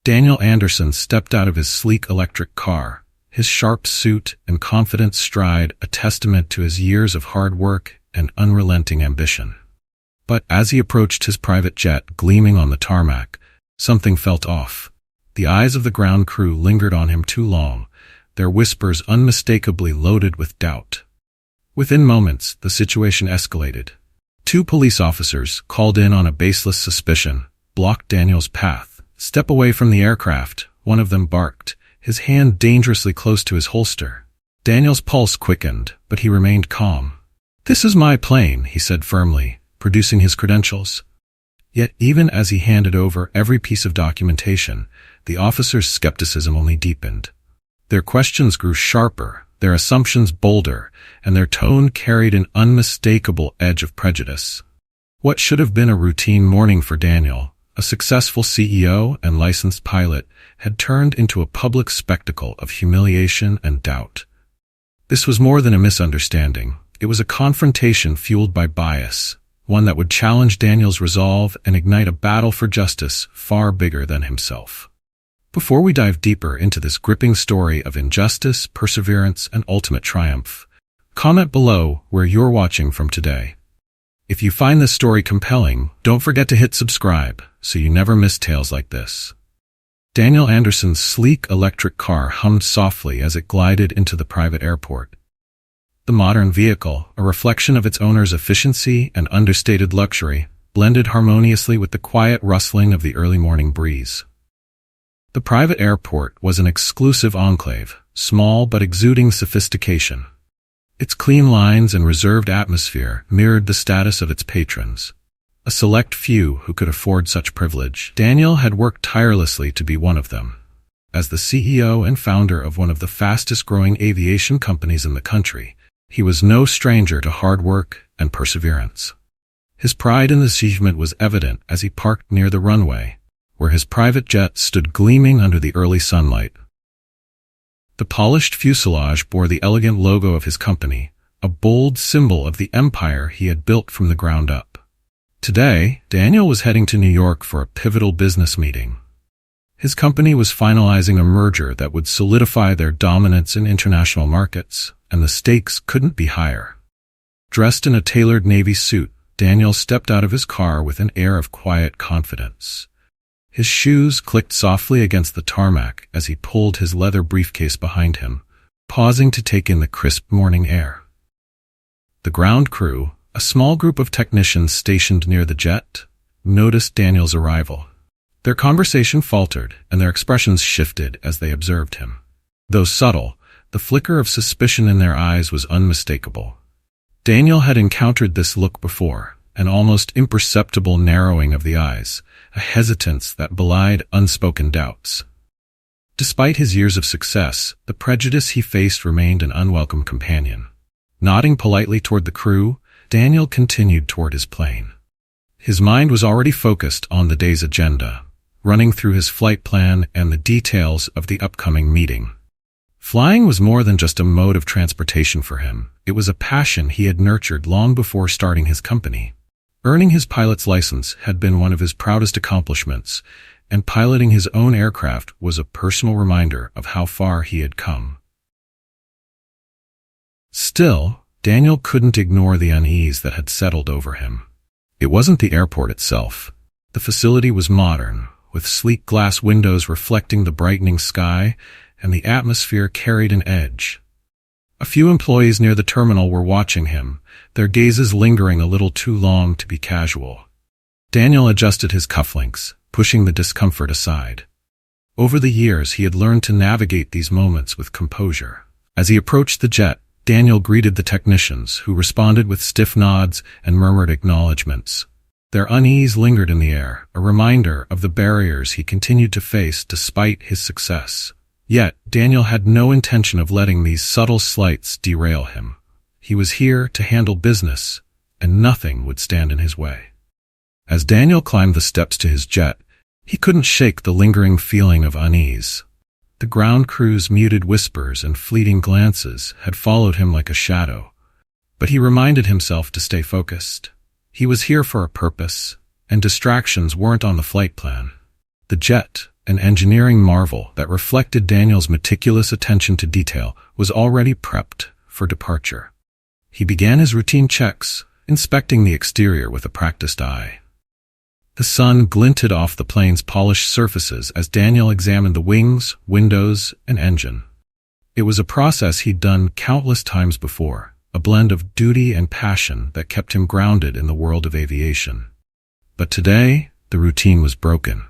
Daniel Anderson stepped out of his sleek electric car, his sharp suit and confident stride a testament to his years of hard work and unrelenting ambition. But as he approached his private jet gleaming on the tarmac, something felt off. The eyes of the ground crew lingered on him too long, their whispers unmistakably loaded with doubt. Within moments, the situation escalated. 2 police officers, called in on a baseless suspicion, blocked Daniel's path. "Step away from the aircraft," one of them barked, his hand dangerously close to his holster. Daniel's pulse quickened, but he remained calm. "This is my plane," he said firmly, producing his credentials. Yet even as he handed over every piece of documentation, the officers' skepticism only deepened. Their questions grew sharper, their assumptions bolder, and their tone carried an unmistakable edge of prejudice. What should have been a routine morning for Daniel, a successful CEO and licensed pilot, had turned into a public spectacle of humiliation and doubt. This was more than a misunderstanding. It was a confrontation fueled by bias, one that would challenge Daniel's resolve and ignite a battle for justice far bigger than himself. Before we dive deeper into this gripping story of injustice, perseverance, and ultimate triumph, comment below where you're watching from today. If you find this story compelling, don't forget to hit subscribe so you never miss tales like this. Daniel Anderson's sleek electric car hummed softly as it glided into the private airport. The modern vehicle, a reflection of its owner's efficiency and understated luxury, blended harmoniously with the quiet rustling of the early morning breeze. The private airport was an exclusive enclave, small but exuding sophistication. Its clean lines and reserved atmosphere mirrored the status of its patrons, a select few who could afford such privilege. Daniel had worked tirelessly to be one of them. As the CEO and founder of one of the fastest-growing aviation companies in the country, he was no stranger to hard work and perseverance. His pride in this achievement was evident as he parked near the runway, where his private jet stood gleaming under the early sunlight. The polished fuselage bore the elegant logo of his company, a bold symbol of the empire he had built from the ground up. Today, Daniel was heading to New York for a pivotal business meeting. His company was finalizing a merger that would solidify their dominance in international markets, and the stakes couldn't be higher. Dressed in a tailored navy suit, Daniel stepped out of his car with an air of quiet confidence. His shoes clicked softly against the tarmac as he pulled his leather briefcase behind him, pausing to take in the crisp morning air. The ground crew, a small group of technicians stationed near the jet, noticed Daniel's arrival. Their conversation faltered, and their expressions shifted as they observed him. Though subtle, the flicker of suspicion in their eyes was unmistakable. Daniel had encountered this look before, an almost imperceptible narrowing of the eyes, a hesitance that belied unspoken doubts. Despite his years of success, the prejudice he faced remained an unwelcome companion. Nodding politely toward the crew, Daniel continued toward his plane. His mind was already focused on the day's agenda, running through his flight plan and the details of the upcoming meeting. Flying was more than just a mode of transportation for him. It was a passion he had nurtured long before starting his company. Earning his pilot's license had been one of his proudest accomplishments, and piloting his own aircraft was a personal reminder of how far he had come. Still, Daniel couldn't ignore the unease that had settled over him. It wasn't the airport itself. The facility was modern, with sleek glass windows reflecting the brightening sky, and the atmosphere carried an edge. A few employees near the terminal were watching him, their gazes lingering a little too long to be casual. Daniel adjusted his cufflinks, pushing the discomfort aside. Over the years, he had learned to navigate these moments with composure. As he approached the jet, Daniel greeted the technicians, who responded with stiff nods and murmured acknowledgments. Their unease lingered in the air, a reminder of the barriers he continued to face despite his success. Yet, Daniel had no intention of letting these subtle slights derail him. He was here to handle business, and nothing would stand in his way. As Daniel climbed the steps to his jet, he couldn't shake the lingering feeling of unease. The ground crew's muted whispers and fleeting glances had followed him like a shadow, but he reminded himself to stay focused. He was here for a purpose, and distractions weren't on the flight plan. The jet, an engineering marvel that reflected Daniel's meticulous attention to detail, was already prepped for departure. He began his routine checks, inspecting the exterior with a practiced eye. The sun glinted off the plane's polished surfaces as Daniel examined the wings, windows, and engine. It was a process he'd done countless times before, a blend of duty and passion that kept him grounded in the world of aviation. But today, the routine was broken.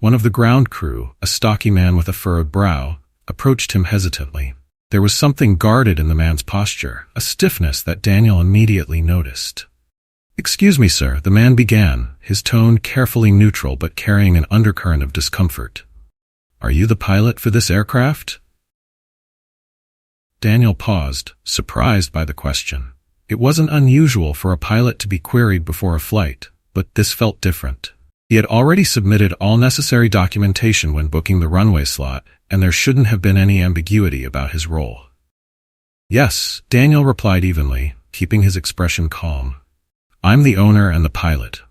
One of the ground crew, a stocky man with a furrowed brow, approached him hesitantly. There was something guarded in the man's posture, a stiffness that Daniel immediately noticed. "Excuse me, sir," the man began, his tone carefully neutral but carrying an undercurrent of discomfort. "Are you the pilot for this aircraft?" Daniel paused, surprised by the question. It wasn't unusual for a pilot to be queried before a flight, but this felt different. He had already submitted all necessary documentation when booking the runway slot, and there shouldn't have been any ambiguity about his role. "Yes," Daniel replied evenly, keeping his expression calm. "I'm the owner and the pilot."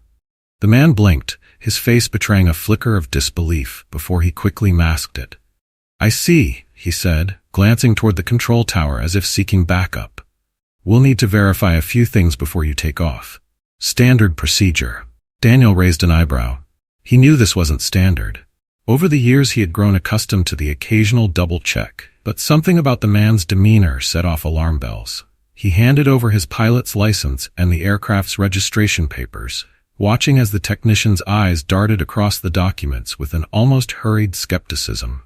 The man blinked, his face betraying a flicker of disbelief before he quickly masked it. "I see," he said, glancing toward the control tower as if seeking backup. "We'll need to verify a few things before you take off." "Standard procedure." Daniel raised an eyebrow. He knew this wasn't standard. Over the years he had grown accustomed to the occasional double check, but something about the man's demeanor set off alarm bells. He handed over his pilot's license and the aircraft's registration papers, watching as the technician's eyes darted across the documents with an almost hurried skepticism.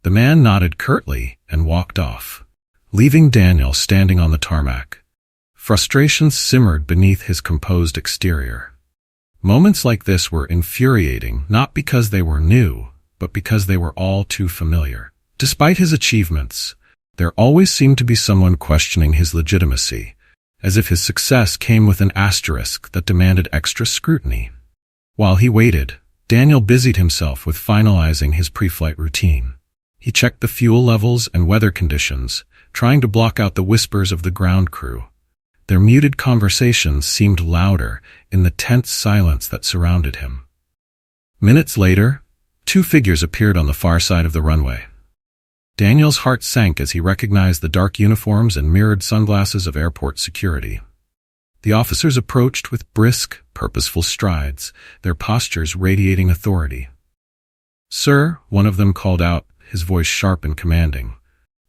The man nodded curtly and walked off, leaving Daniel standing on the tarmac. Frustration simmered beneath his composed exterior. Moments like this were infuriating, not because they were new, but because they were all too familiar. Despite his achievements, there always seemed to be someone questioning his legitimacy, as if his success came with an asterisk that demanded extra scrutiny. While he waited, Daniel busied himself with finalizing his pre-flight routine. He checked the fuel levels and weather conditions, trying to block out the whispers of the ground crew. Their muted conversations seemed louder in the tense silence that surrounded him. Minutes later, two figures appeared on the far side of the runway. Daniel's heart sank as he recognized the dark uniforms and mirrored sunglasses of airport security. The officers approached with brisk, purposeful strides, their postures radiating authority. "Sir," one of them called out, his voice sharp and commanding,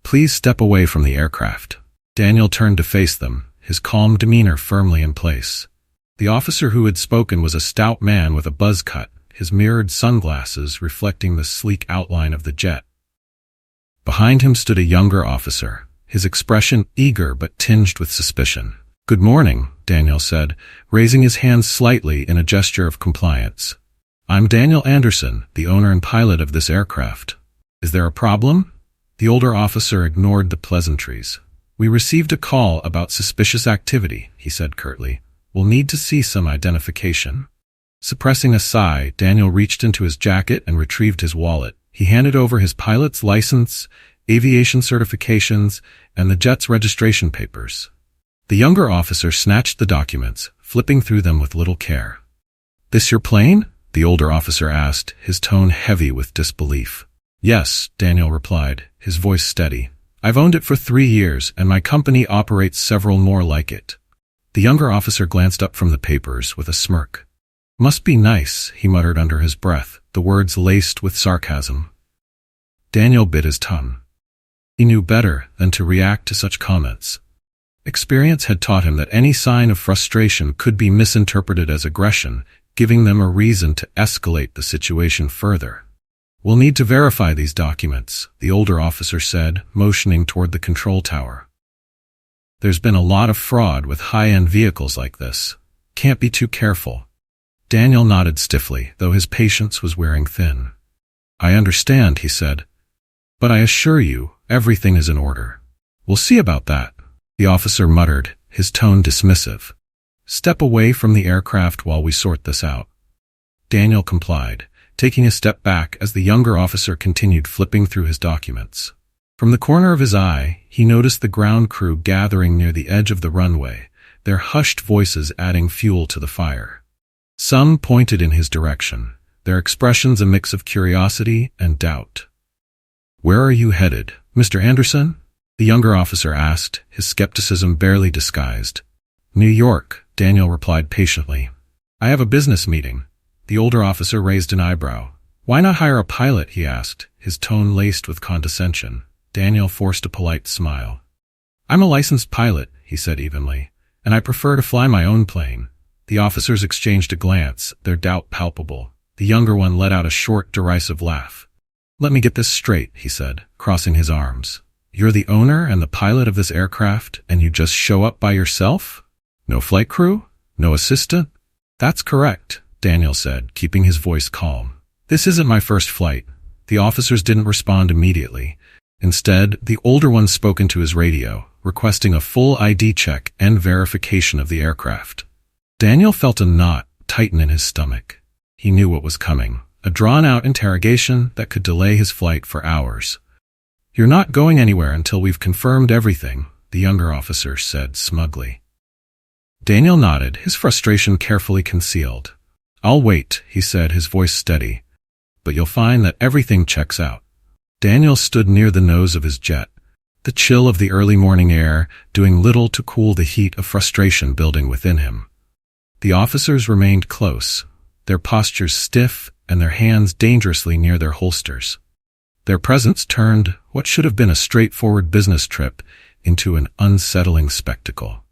"please step away from the aircraft." Daniel turned to face them, his calm demeanor firmly in place. The officer who had spoken was a stout man with a buzz cut, his mirrored sunglasses reflecting the sleek outline of the jet. Behind him stood a younger officer, his expression eager but tinged with suspicion. "Good morning," Daniel said, raising his hands slightly in a gesture of compliance. "I'm Daniel Anderson, the owner and pilot of this aircraft. Is there a problem?" The older officer ignored the pleasantries. "We received a call about suspicious activity," he said curtly. "We'll need to see some identification." Suppressing a sigh, Daniel reached into his jacket and retrieved his wallet. He handed over his pilot's license, aviation certifications, and the jet's registration papers. The younger officer snatched the documents, flipping through them with little care. "This your plane?" the older officer asked, his tone heavy with disbelief. "Yes," Daniel replied, his voice steady. "I've owned it for 3 years, and my company operates several more like it." The younger officer glanced up from the papers with a smirk. "Must be nice," he muttered under his breath, the words laced with sarcasm. Daniel bit his tongue. He knew better than to react to such comments. Experience had taught him that any sign of frustration could be misinterpreted as aggression, giving them a reason to escalate the situation further. "We'll need to verify these documents," the older officer said, motioning toward the control tower. "There's been a lot of fraud with high-end vehicles like this. Can't be too careful." Daniel nodded stiffly, though his patience was wearing thin. "I understand," he said, "but I assure you, everything is in order." "We'll see about that," the officer muttered, his tone dismissive. "Step away from the aircraft while we sort this out." Daniel complied, taking a step back as the younger officer continued flipping through his documents. From the corner of his eye, he noticed the ground crew gathering near the edge of the runway, their hushed voices adding fuel to the fire. Some pointed in his direction, their expressions a mix of curiosity and doubt. "Where are you headed, Mr. Anderson?" the younger officer asked, his skepticism barely disguised. "New York," Daniel replied patiently. "I have a business meeting." The older officer raised an eyebrow. "Why not hire a pilot?" he asked, his tone laced with condescension. Daniel forced a polite smile. "I'm a licensed pilot," he said evenly, "and I prefer to fly my own plane." The officers exchanged a glance, their doubt palpable. The younger one let out a short, derisive laugh. "Let me get this straight," he said, crossing his arms. "You're the owner and the pilot of this aircraft, and you just show up by yourself? No flight crew? No assistant?" "That's correct," Daniel said, keeping his voice calm. "This isn't my first flight." The officers didn't respond immediately. Instead, the older one spoke into his radio, requesting a full ID check and verification of the aircraft. Daniel felt a knot tighten in his stomach. He knew what was coming, a drawn-out interrogation that could delay his flight for hours. "You're not going anywhere until we've confirmed everything," the younger officer said smugly. Daniel nodded, his frustration carefully concealed. "I'll wait," he said, his voice steady. "But you'll find that everything checks out." Daniel stood near the nose of his jet, the chill of the early morning air doing little to cool the heat of frustration building within him. The officers remained close, their postures stiff and their hands dangerously near their holsters. Their presence turned what should have been a straightforward business trip into an unsettling spectacle.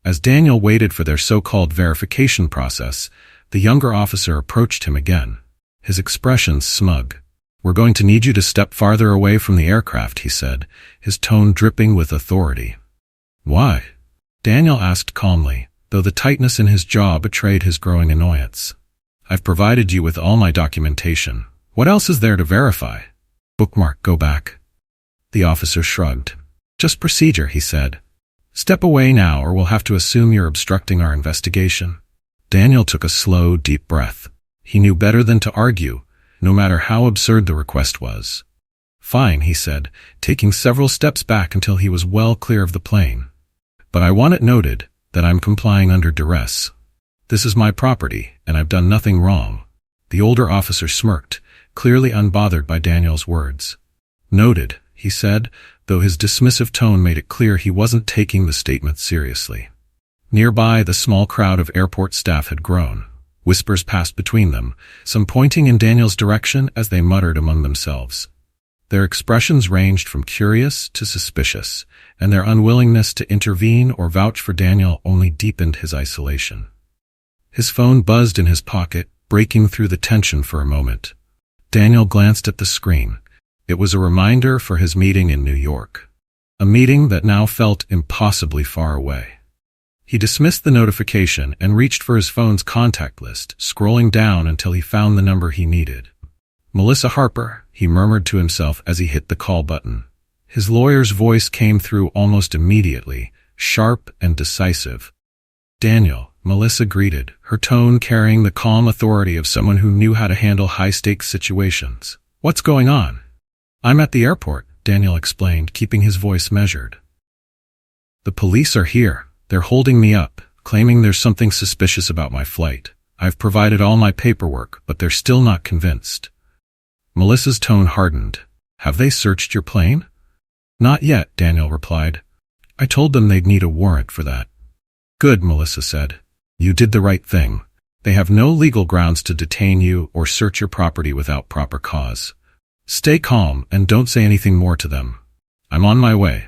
As Daniel waited for their so-called verification process, the younger officer approached him again, his expression smug. "We're going to need you to step farther away from the aircraft," he said, his tone dripping with authority. "Why?" Daniel asked calmly, though the tightness in his jaw betrayed his growing annoyance. "I've provided you with all my documentation. What else is there to verify?" "Bookmark, go back." The officer shrugged. "Just procedure," he said. "Step away now or we'll have to assume you're obstructing our investigation." Daniel took a slow, deep breath. He knew better than to argue, no matter how absurd the request was. "Fine," he said, taking several steps back until he was well clear of the plane. "But I want it noted that I'm complying under duress. This is my property, and I've done nothing wrong." The older officer smirked, clearly unbothered by Daniel's words. "Noted," he said, though his dismissive tone made it clear he wasn't taking the statement seriously. Nearby, the small crowd of airport staff had grown. Whispers passed between them, some pointing in Daniel's direction as they muttered among themselves. Their expressions ranged from curious to suspicious, and their unwillingness to intervene or vouch for Daniel only deepened his isolation. His phone buzzed in his pocket, breaking through the tension for a moment. Daniel glanced at the screen. It was a reminder for his meeting in New York, a meeting that now felt impossibly far away. He dismissed the notification and reached for his phone's contact list, scrolling down until he found the number he needed. "Melissa Harper," he murmured to himself as he hit the call button. His lawyer's voice came through almost immediately, sharp and decisive. "Daniel," Melissa greeted, her tone carrying the calm authority of someone who knew how to handle high-stakes situations. "What's going on?" "I'm at the airport," Daniel explained, keeping his voice measured. "The police are here. They're holding me up, claiming there's something suspicious about my flight. I've provided all my paperwork, but they're still not convinced." Melissa's tone hardened. "Have they searched your plane?" "Not yet," Daniel replied. "I told them they'd need a warrant for that." "Good," Melissa said. "You did the right thing. They have no legal grounds to detain you or search your property without proper cause. Stay calm and don't say anything more to them. I'm on my way."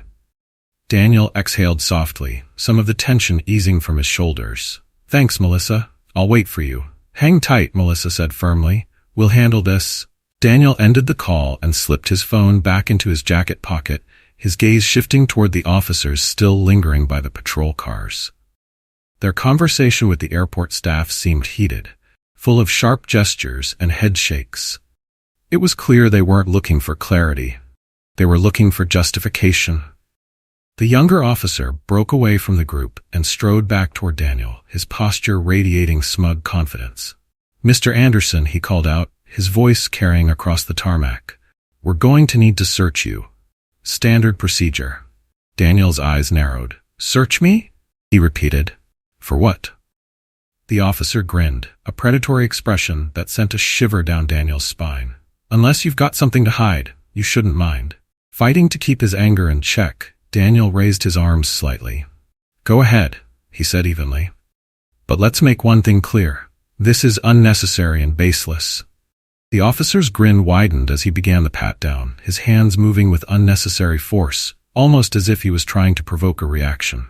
Daniel exhaled softly, some of the tension easing from his shoulders. "Thanks, Melissa. I'll wait for you." "Hang tight," Melissa said firmly. "We'll handle this." Daniel ended the call and slipped his phone back into his jacket pocket, his gaze shifting toward the officers still lingering by the patrol cars. Their conversation with the airport staff seemed heated, full of sharp gestures and head shakes. It was clear they weren't looking for clarity. They were looking for justification. The younger officer broke away from the group and strode back toward Daniel, his posture radiating smug confidence. "Mr. Anderson," he called out, his voice carrying across the tarmac. "We're going to need to search you." "Standard procedure." Daniel's eyes narrowed. "Search me?" he repeated. "For what?" The officer grinned, a predatory expression that sent a shiver down Daniel's spine. Unless you've got something to hide, you shouldn't mind. Fighting to keep his anger in check, Daniel raised his arms slightly. Go ahead, he said evenly. But let's make one thing clear. This is unnecessary and baseless. The officer's grin widened as he began the pat-down, his hands moving with unnecessary force, almost as if he was trying to provoke a reaction.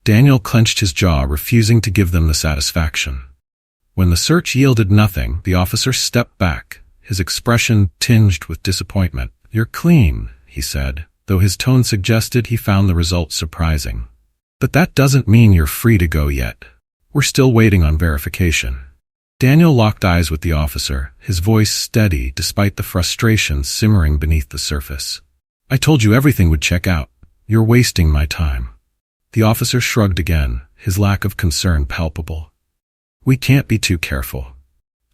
Daniel clenched his jaw, refusing to give them the satisfaction. When the search yielded nothing, the officer stepped back, his expression tinged with disappointment. You're clean, he said, though his tone suggested he found the result surprising. But that doesn't mean you're free to go yet. We're still waiting on verification. Daniel locked eyes with the officer, his voice steady despite the frustration simmering beneath the surface. I told you everything would check out. You're wasting my time. The officer shrugged again, his lack of concern palpable. We can't be too careful.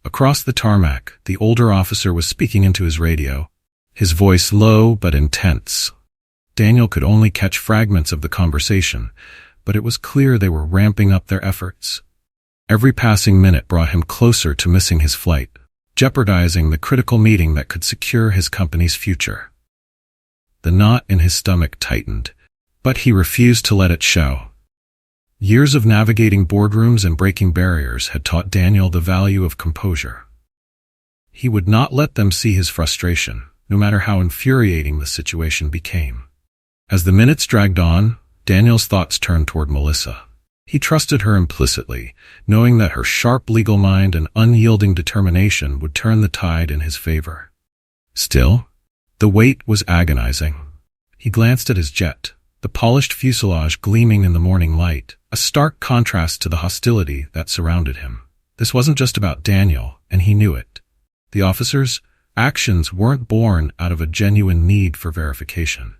Across the tarmac, the older officer was speaking into his radio, his voice low but intense. Daniel could only catch fragments of the conversation, but it was clear they were ramping up their efforts. Every passing minute brought him closer to missing his flight, jeopardizing the critical meeting that could secure his company's future. The knot in his stomach tightened, but he refused to let it show. Years of navigating boardrooms and breaking barriers had taught Daniel the value of composure. He would not let them see his frustration, no matter how infuriating the situation became. As the minutes dragged on, Daniel's thoughts turned toward Melissa. He trusted her implicitly, knowing that her sharp legal mind and unyielding determination would turn the tide in his favor. Still, the wait was agonizing. He glanced at his jet, the polished fuselage gleaming in the morning light, a stark contrast to the hostility that surrounded him. This wasn't just about Daniel, and he knew it. The officer's actions weren't born out of a genuine need for verification.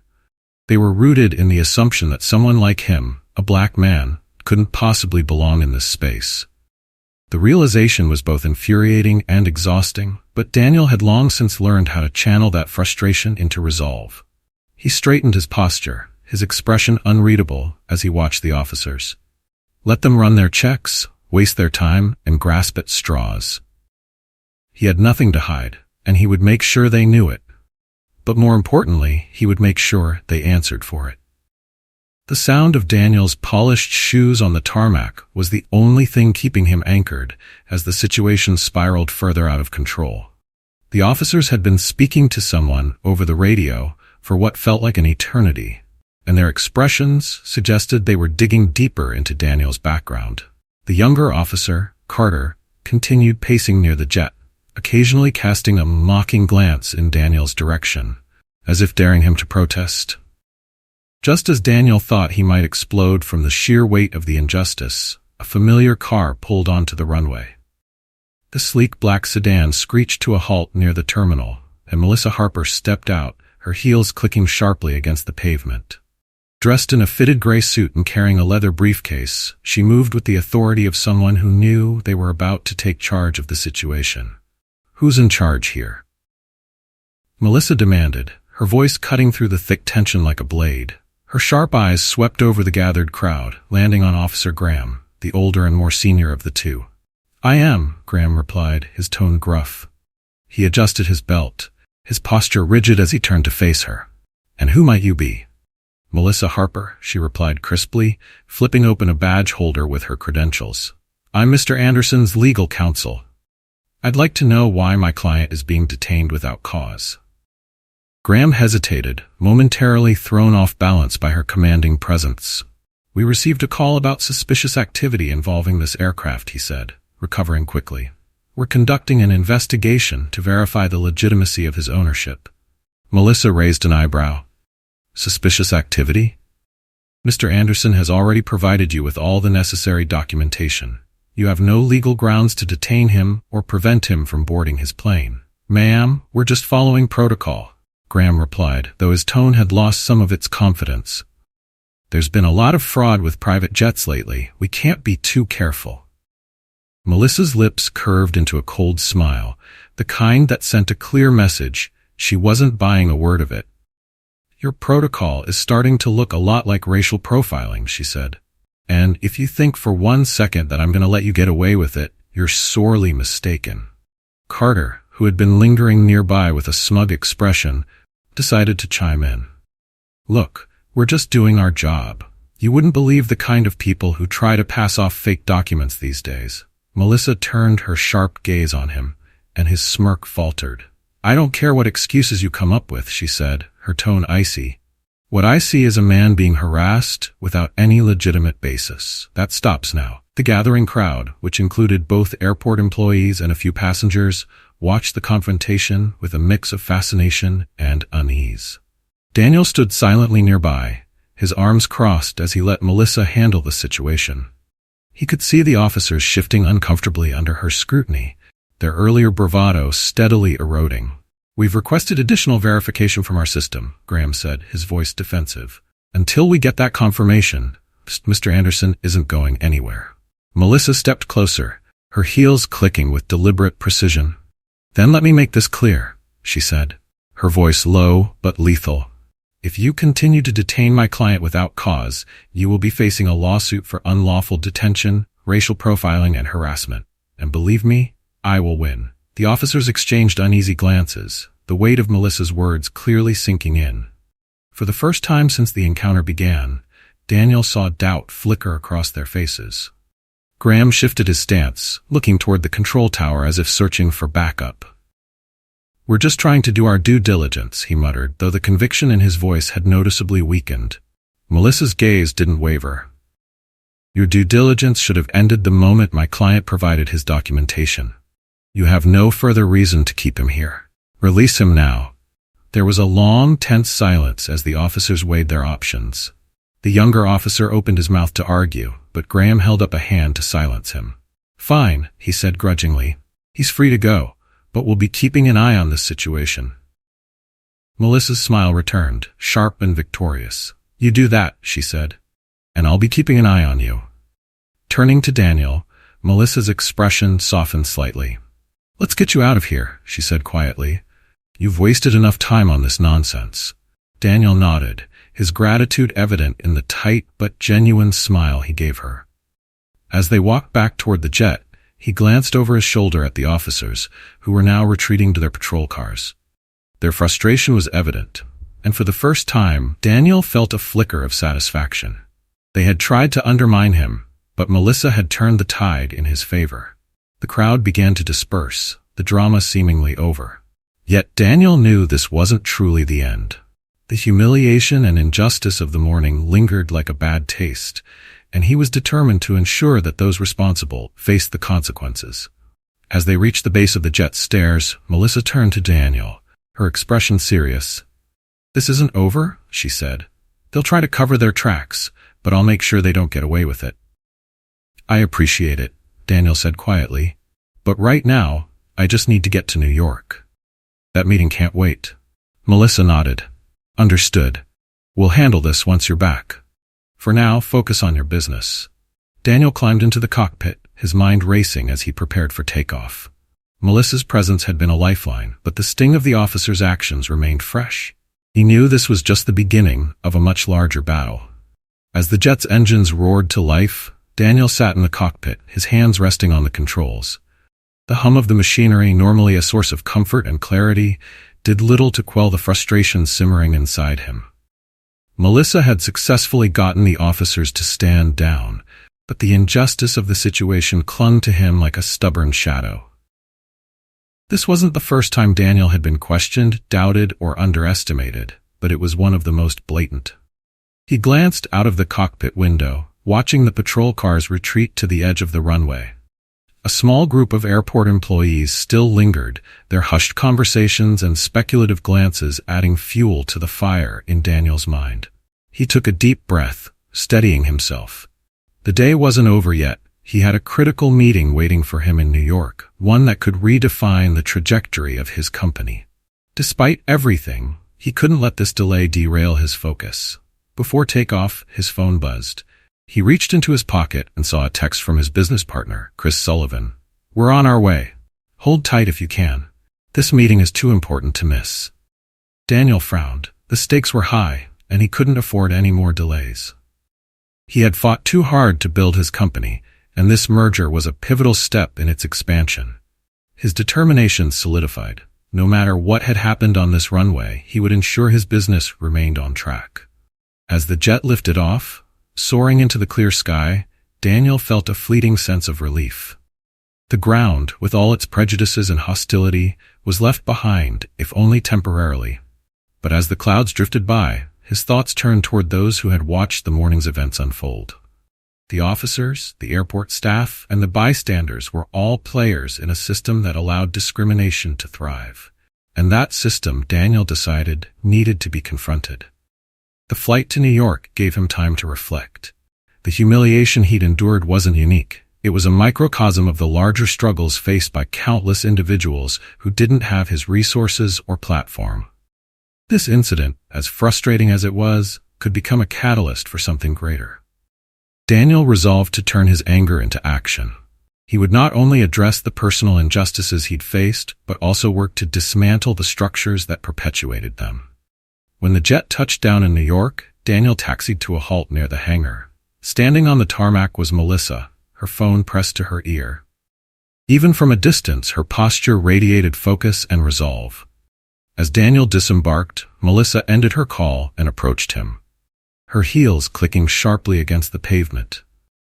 They were rooted in the assumption that someone like him, a black man, couldn't possibly belong in this space. The realization was both infuriating and exhausting, but Daniel had long since learned how to channel that frustration into resolve. He straightened his posture, his expression unreadable as he watched the officers. Let them run their checks, waste their time, and grasp at straws. He had nothing to hide, and he would make sure they knew it. But more importantly, he would make sure they answered for it. The sound of Daniel's polished shoes on the tarmac was the only thing keeping him anchored as the situation spiraled further out of control. The officers had been speaking to someone over the radio for what felt like an eternity, and their expressions suggested they were digging deeper into Daniel's background. The younger officer, Carter, continued pacing near the jet, occasionally casting a mocking glance in Daniel's direction, as if daring him to protest. Just as Daniel thought he might explode from the sheer weight of the injustice, a familiar car pulled onto the runway. The sleek black sedan screeched to a halt near the terminal, and Melissa Harper stepped out, her heels clicking sharply against the pavement. Dressed in a fitted gray suit and carrying a leather briefcase, she moved with the authority of someone who knew they were about to take charge of the situation. Who's in charge here? Melissa demanded, her voice cutting through the thick tension like a blade. Her sharp eyes swept over the gathered crowd, landing on Officer Graham, the older and more senior of the two. I am, Graham replied, his tone gruff. He adjusted his belt, his posture rigid as he turned to face her. And who might you be? Melissa Harper, she replied crisply, flipping open a badge holder with her credentials. I'm Mr. Anderson's legal counsel. I'd like to know why my client is being detained without cause. Graham hesitated, momentarily thrown off balance by her commanding presence. We received a call about suspicious activity involving this aircraft, he said, recovering quickly. We're conducting an investigation to verify the legitimacy of his ownership. Melissa raised an eyebrow. Suspicious activity? Mr. Anderson has already provided you with all the necessary documentation. You have no legal grounds to detain him or prevent him from boarding his plane. Ma'am, we're just following protocol, Graham replied, though his tone had lost some of its confidence. There's been a lot of fraud with private jets lately. We can't be too careful. Melissa's lips curved into a cold smile, the kind that sent a clear message. She wasn't buying a word of it. Your protocol is starting to look a lot like racial profiling, she said. And if you think for 1 second that I'm going to let you get away with it, you're sorely mistaken. Carter, who had been lingering nearby with a smug expression, decided to chime in. Look, we're just doing our job. You wouldn't believe the kind of people who try to pass off fake documents these days. Melissa turned her sharp gaze on him, and his smirk faltered. I don't care what excuses you come up with, she said, her tone icy. What I see is a man being harassed without any legitimate basis. That stops now. The gathering crowd, which included both airport employees and a few passengers, watched the confrontation with a mix of fascination and unease. Daniel stood silently nearby, his arms crossed as he let Melissa handle the situation. He could see the officers shifting uncomfortably under her scrutiny, their earlier bravado steadily eroding. We've requested additional verification from our system, Graham said, his voice defensive. Until we get that confirmation, Mr. Anderson isn't going anywhere. Melissa stepped closer, her heels clicking with deliberate precision. Then let me make this clear, she said, her voice low but lethal. If you continue to detain my client without cause, you will be facing a lawsuit for unlawful detention, racial profiling, and harassment. And believe me, I will win. The officers exchanged uneasy glances, the weight of Melissa's words clearly sinking in. For the first time since the encounter began, Daniel saw doubt flicker across their faces. Graham shifted his stance, looking toward the control tower as if searching for backup. We're just trying to do our due diligence, he muttered, though the conviction in his voice had noticeably weakened. Melissa's gaze didn't waver. Your due diligence should have ended the moment my client provided his documentation. You have no further reason to keep him here. Release him now. There was a long, tense silence as the officers weighed their options. The younger officer opened his mouth to argue, but Graham held up a hand to silence him. Fine, he said grudgingly. He's free to go, but we'll be keeping an eye on this situation. Melissa's smile returned, sharp and victorious. You do that, she said, and I'll be keeping an eye on you. Turning to Daniel, Melissa's expression softened slightly. Let's get you out of here, she said quietly. You've wasted enough time on this nonsense. Daniel nodded, his gratitude evident in the tight but genuine smile he gave her. As they walked back toward the jet, he glanced over his shoulder at the officers, who were now retreating to their patrol cars. Their frustration was evident, and for the first time, Daniel felt a flicker of satisfaction. They had tried to undermine him, but Melissa had turned the tide in his favor. The crowd began to disperse, the drama seemingly over. Yet Daniel knew this wasn't truly the end. The humiliation and injustice of the morning lingered like a bad taste, and he was determined to ensure that those responsible faced the consequences. As they reached the base of the jet's stairs, Melissa turned to Daniel, her expression serious. This isn't over, she said. They'll try to cover their tracks, but I'll make sure they don't get away with it. I appreciate it, Daniel said quietly, but right now, I just need to get to New York. That meeting can't wait. Melissa nodded. Understood. We'll handle this once you're back. For now, focus on your business. Daniel climbed into the cockpit, his mind racing as he prepared for takeoff. Melissa's presence had been a lifeline, but the sting of the officer's actions remained fresh. He knew this was just the beginning of a much larger battle. As the jet's engines roared to life, Daniel sat in the cockpit, his hands resting on the controls. The hum of the machinery, normally a source of comfort and clarity, did little to quell the frustration simmering inside him. Melissa had successfully gotten the officers to stand down, but the injustice of the situation clung to him like a stubborn shadow. This wasn't the first time Daniel had been questioned, doubted, or underestimated, but it was one of the most blatant. He glanced out of the cockpit window, watching the patrol cars retreat to the edge of the runway. A small group of airport employees still lingered, their hushed conversations and speculative glances adding fuel to the fire in Daniel's mind. He took a deep breath, steadying himself. The day wasn't over yet. He had a critical meeting waiting for him in New York, one that could redefine the trajectory of his company. Despite everything, he couldn't let this delay derail his focus. Before takeoff, his phone buzzed. He reached into his pocket and saw a text from his business partner, Chris Sullivan. We're on our way. Hold tight if you can. This meeting is too important to miss. Daniel frowned. The stakes were high, and he couldn't afford any more delays. He had fought too hard to build his company, and this merger was a pivotal step in its expansion. His determination solidified. No matter what had happened on this runway, he would ensure his business remained on track. As the jet lifted off, soaring into the clear sky, Daniel felt a fleeting sense of relief. The ground, with all its prejudices and hostility, was left behind, if only temporarily. But as the clouds drifted by, his thoughts turned toward those who had watched the morning's events unfold. The officers, the airport staff, and the bystanders were all players in a system that allowed discrimination to thrive. And that system, Daniel decided, needed to be confronted. The flight to New York gave him time to reflect. The humiliation he'd endured wasn't unique. It was a microcosm of the larger struggles faced by countless individuals who didn't have his resources or platform. This incident, as frustrating as it was, could become a catalyst for something greater. Daniel resolved to turn his anger into action. He would not only address the personal injustices he'd faced, but also work to dismantle the structures that perpetuated them. When the jet touched down in New York, Daniel taxied to a halt near the hangar. Standing on the tarmac was Melissa, her phone pressed to her ear. Even from a distance, her posture radiated focus and resolve. As Daniel disembarked, Melissa ended her call and approached him, her heels clicking sharply against the pavement.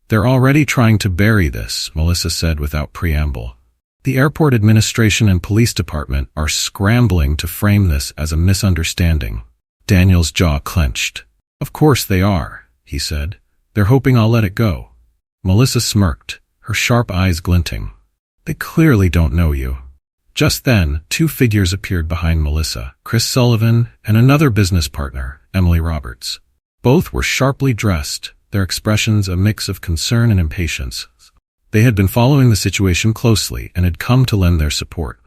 "They're already trying to bury this," Melissa said without preamble. "The airport administration and police department are scrambling to frame this as a misunderstanding." Daniel's jaw clenched. "Of course they are," he said. "They're hoping I'll let it go." Melissa smirked, her sharp eyes glinting. "They clearly don't know you." Just then, two figures appeared behind Melissa, Chris Sullivan and another business partner, Emily Roberts. Both were sharply dressed, their expressions a mix of concern and impatience. They had been following the situation closely and had come to lend their support.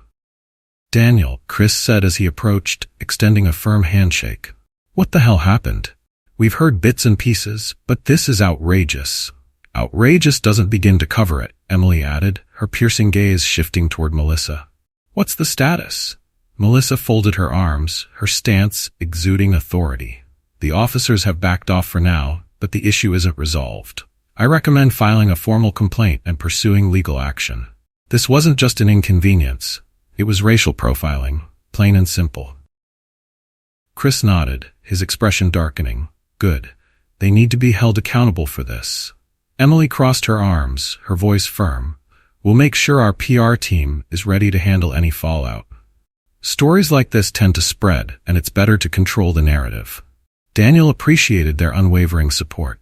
"Daniel," Chris said as he approached, extending a firm handshake. "What the hell happened? We've heard bits and pieces, but this is outrageous." "Outrageous doesn't begin to cover it," Emily added, her piercing gaze shifting toward Melissa. "What's the status?" Melissa folded her arms, her stance exuding authority. "The officers have backed off for now, but the issue isn't resolved. I recommend filing a formal complaint and pursuing legal action. This wasn't just an inconvenience. It was racial profiling, plain and simple." Chris nodded, his expression darkening. "Good. They need to be held accountable for this." Emily crossed her arms, her voice firm. "We'll make sure our PR team is ready to handle any fallout." Stories like this tend to spread, and it's better to control the narrative. Daniel appreciated their unwavering support.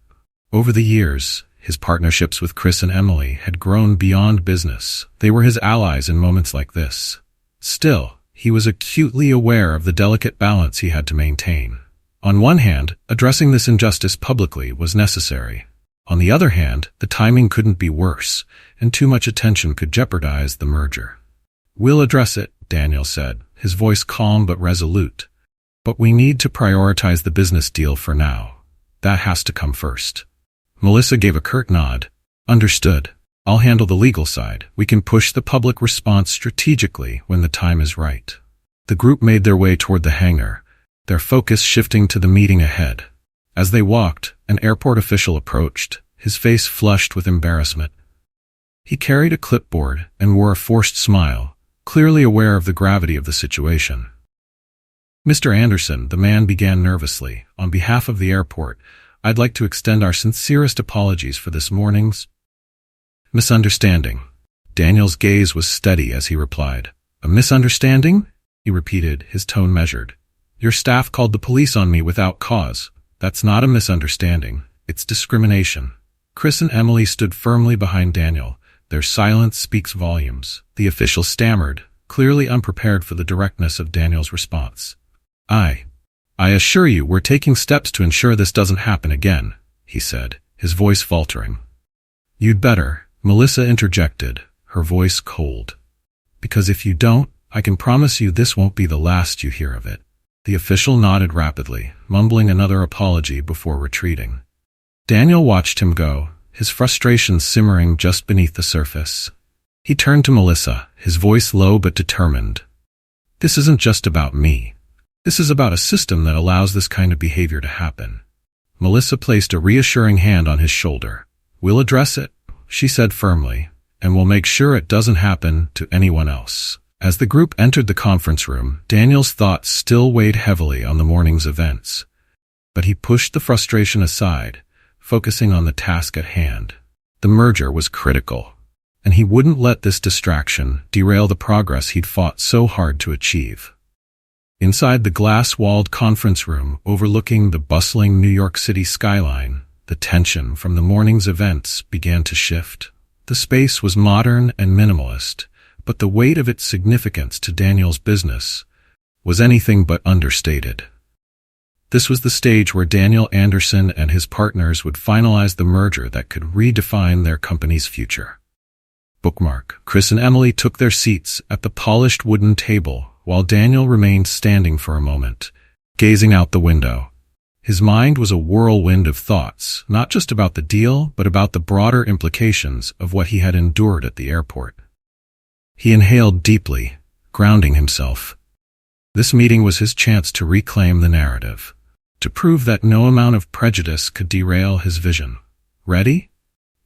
Over the years, his partnerships with Chris and Emily had grown beyond business. They were his allies in moments like this. Still, he was acutely aware of the delicate balance he had to maintain. On one hand, addressing this injustice publicly was necessary. On the other hand, the timing couldn't be worse, and too much attention could jeopardize the merger. "We'll address it," Daniel said, his voice calm but resolute. "But we need to prioritize the business deal for now. That has to come first." Melissa gave a curt nod. "Understood. I'll handle the legal side. We can push the public response strategically when the time is right." The group made their way toward the hangar, their focus shifting to the meeting ahead. As they walked, an airport official approached, his face flushed with embarrassment. He carried a clipboard and wore a forced smile, clearly aware of the gravity of the situation. "Mr. Anderson," the man began nervously, "on behalf of the airport, I'd like to extend our sincerest apologies for this morning's misunderstanding." Daniel's gaze was steady as he replied. "A misunderstanding?" he repeated, his tone measured. "Your staff called the police on me without cause. That's not a misunderstanding. It's discrimination." Chris and Emily stood firmly behind Daniel. Their silence speaks volumes. The official stammered, clearly unprepared for the directness of Daniel's response. I assure you we're taking steps to ensure this doesn't happen again," he said, his voice faltering. "You'd better," Melissa interjected, her voice cold. "Because if you don't, I can promise you this won't be the last you hear of it." The official nodded rapidly, mumbling another apology before retreating. Daniel watched him go, his frustration simmering just beneath the surface. He turned to Melissa, his voice low but determined. "This isn't just about me. This is about a system that allows this kind of behavior to happen." Melissa placed a reassuring hand on his shoulder. "We'll address it," she said firmly, "and we'll make sure it doesn't happen to anyone else." As the group entered the conference room, Daniel's thoughts still weighed heavily on the morning's events. But he pushed the frustration aside, focusing on the task at hand. The merger was critical, and he wouldn't let this distraction derail the progress he'd fought so hard to achieve. Inside the glass-walled conference room overlooking the bustling New York City skyline, the tension from the morning's events began to shift. The space was modern and minimalist, but the weight of its significance to Daniel's business was anything but understated. This was the stage where Daniel Anderson and his partners would finalize the merger that could redefine their company's future. Bookmark. Chris and Emily took their seats at the polished wooden table while Daniel remained standing for a moment, gazing out the window. His mind was a whirlwind of thoughts, not just about the deal, but about the broader implications of what he had endured at the airport. He inhaled deeply, grounding himself. This meeting was his chance to reclaim the narrative, to prove that no amount of prejudice could derail his vision. "Ready?"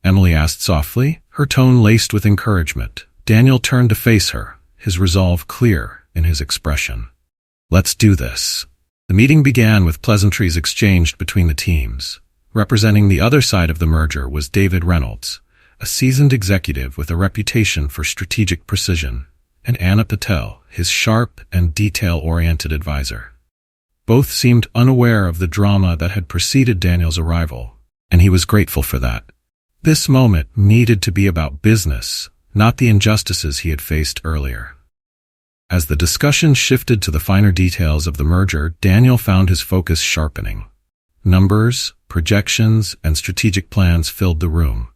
Emily asked softly, her tone laced with encouragement. Daniel turned to face her, his resolve clear in his expression. "Let's do this." The meeting began with pleasantries exchanged between the teams. Representing the other side of the merger was David Reynolds, a seasoned executive with a reputation for strategic precision, and Anna Patel, his sharp and detail-oriented advisor. Both seemed unaware of the drama that had preceded Daniel's arrival, and he was grateful for that. This moment needed to be about business, not the injustices he had faced earlier. As the discussion shifted to the finer details of the merger, Daniel found his focus sharpening. Numbers, projections, and strategic plans filled the room.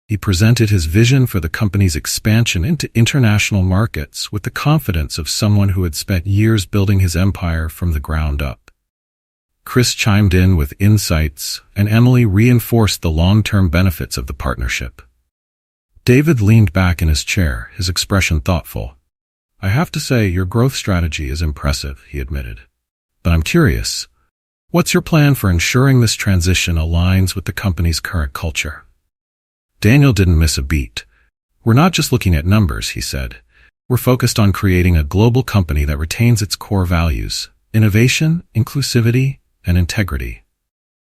He presented his vision for the company's expansion into international markets with the confidence of someone who had spent years building his empire from the ground up. Chris chimed in with insights, and Emily reinforced the long-term benefits of the partnership. David leaned back in his chair, his expression thoughtful. "I have to say, your growth strategy is impressive," he admitted. "But I'm curious, what's your plan for ensuring this transition aligns with the company's current culture?" Daniel didn't miss a beat. "We're not just looking at numbers," he said. "We're focused on creating a global company that retains its core values: innovation, inclusivity, and integrity.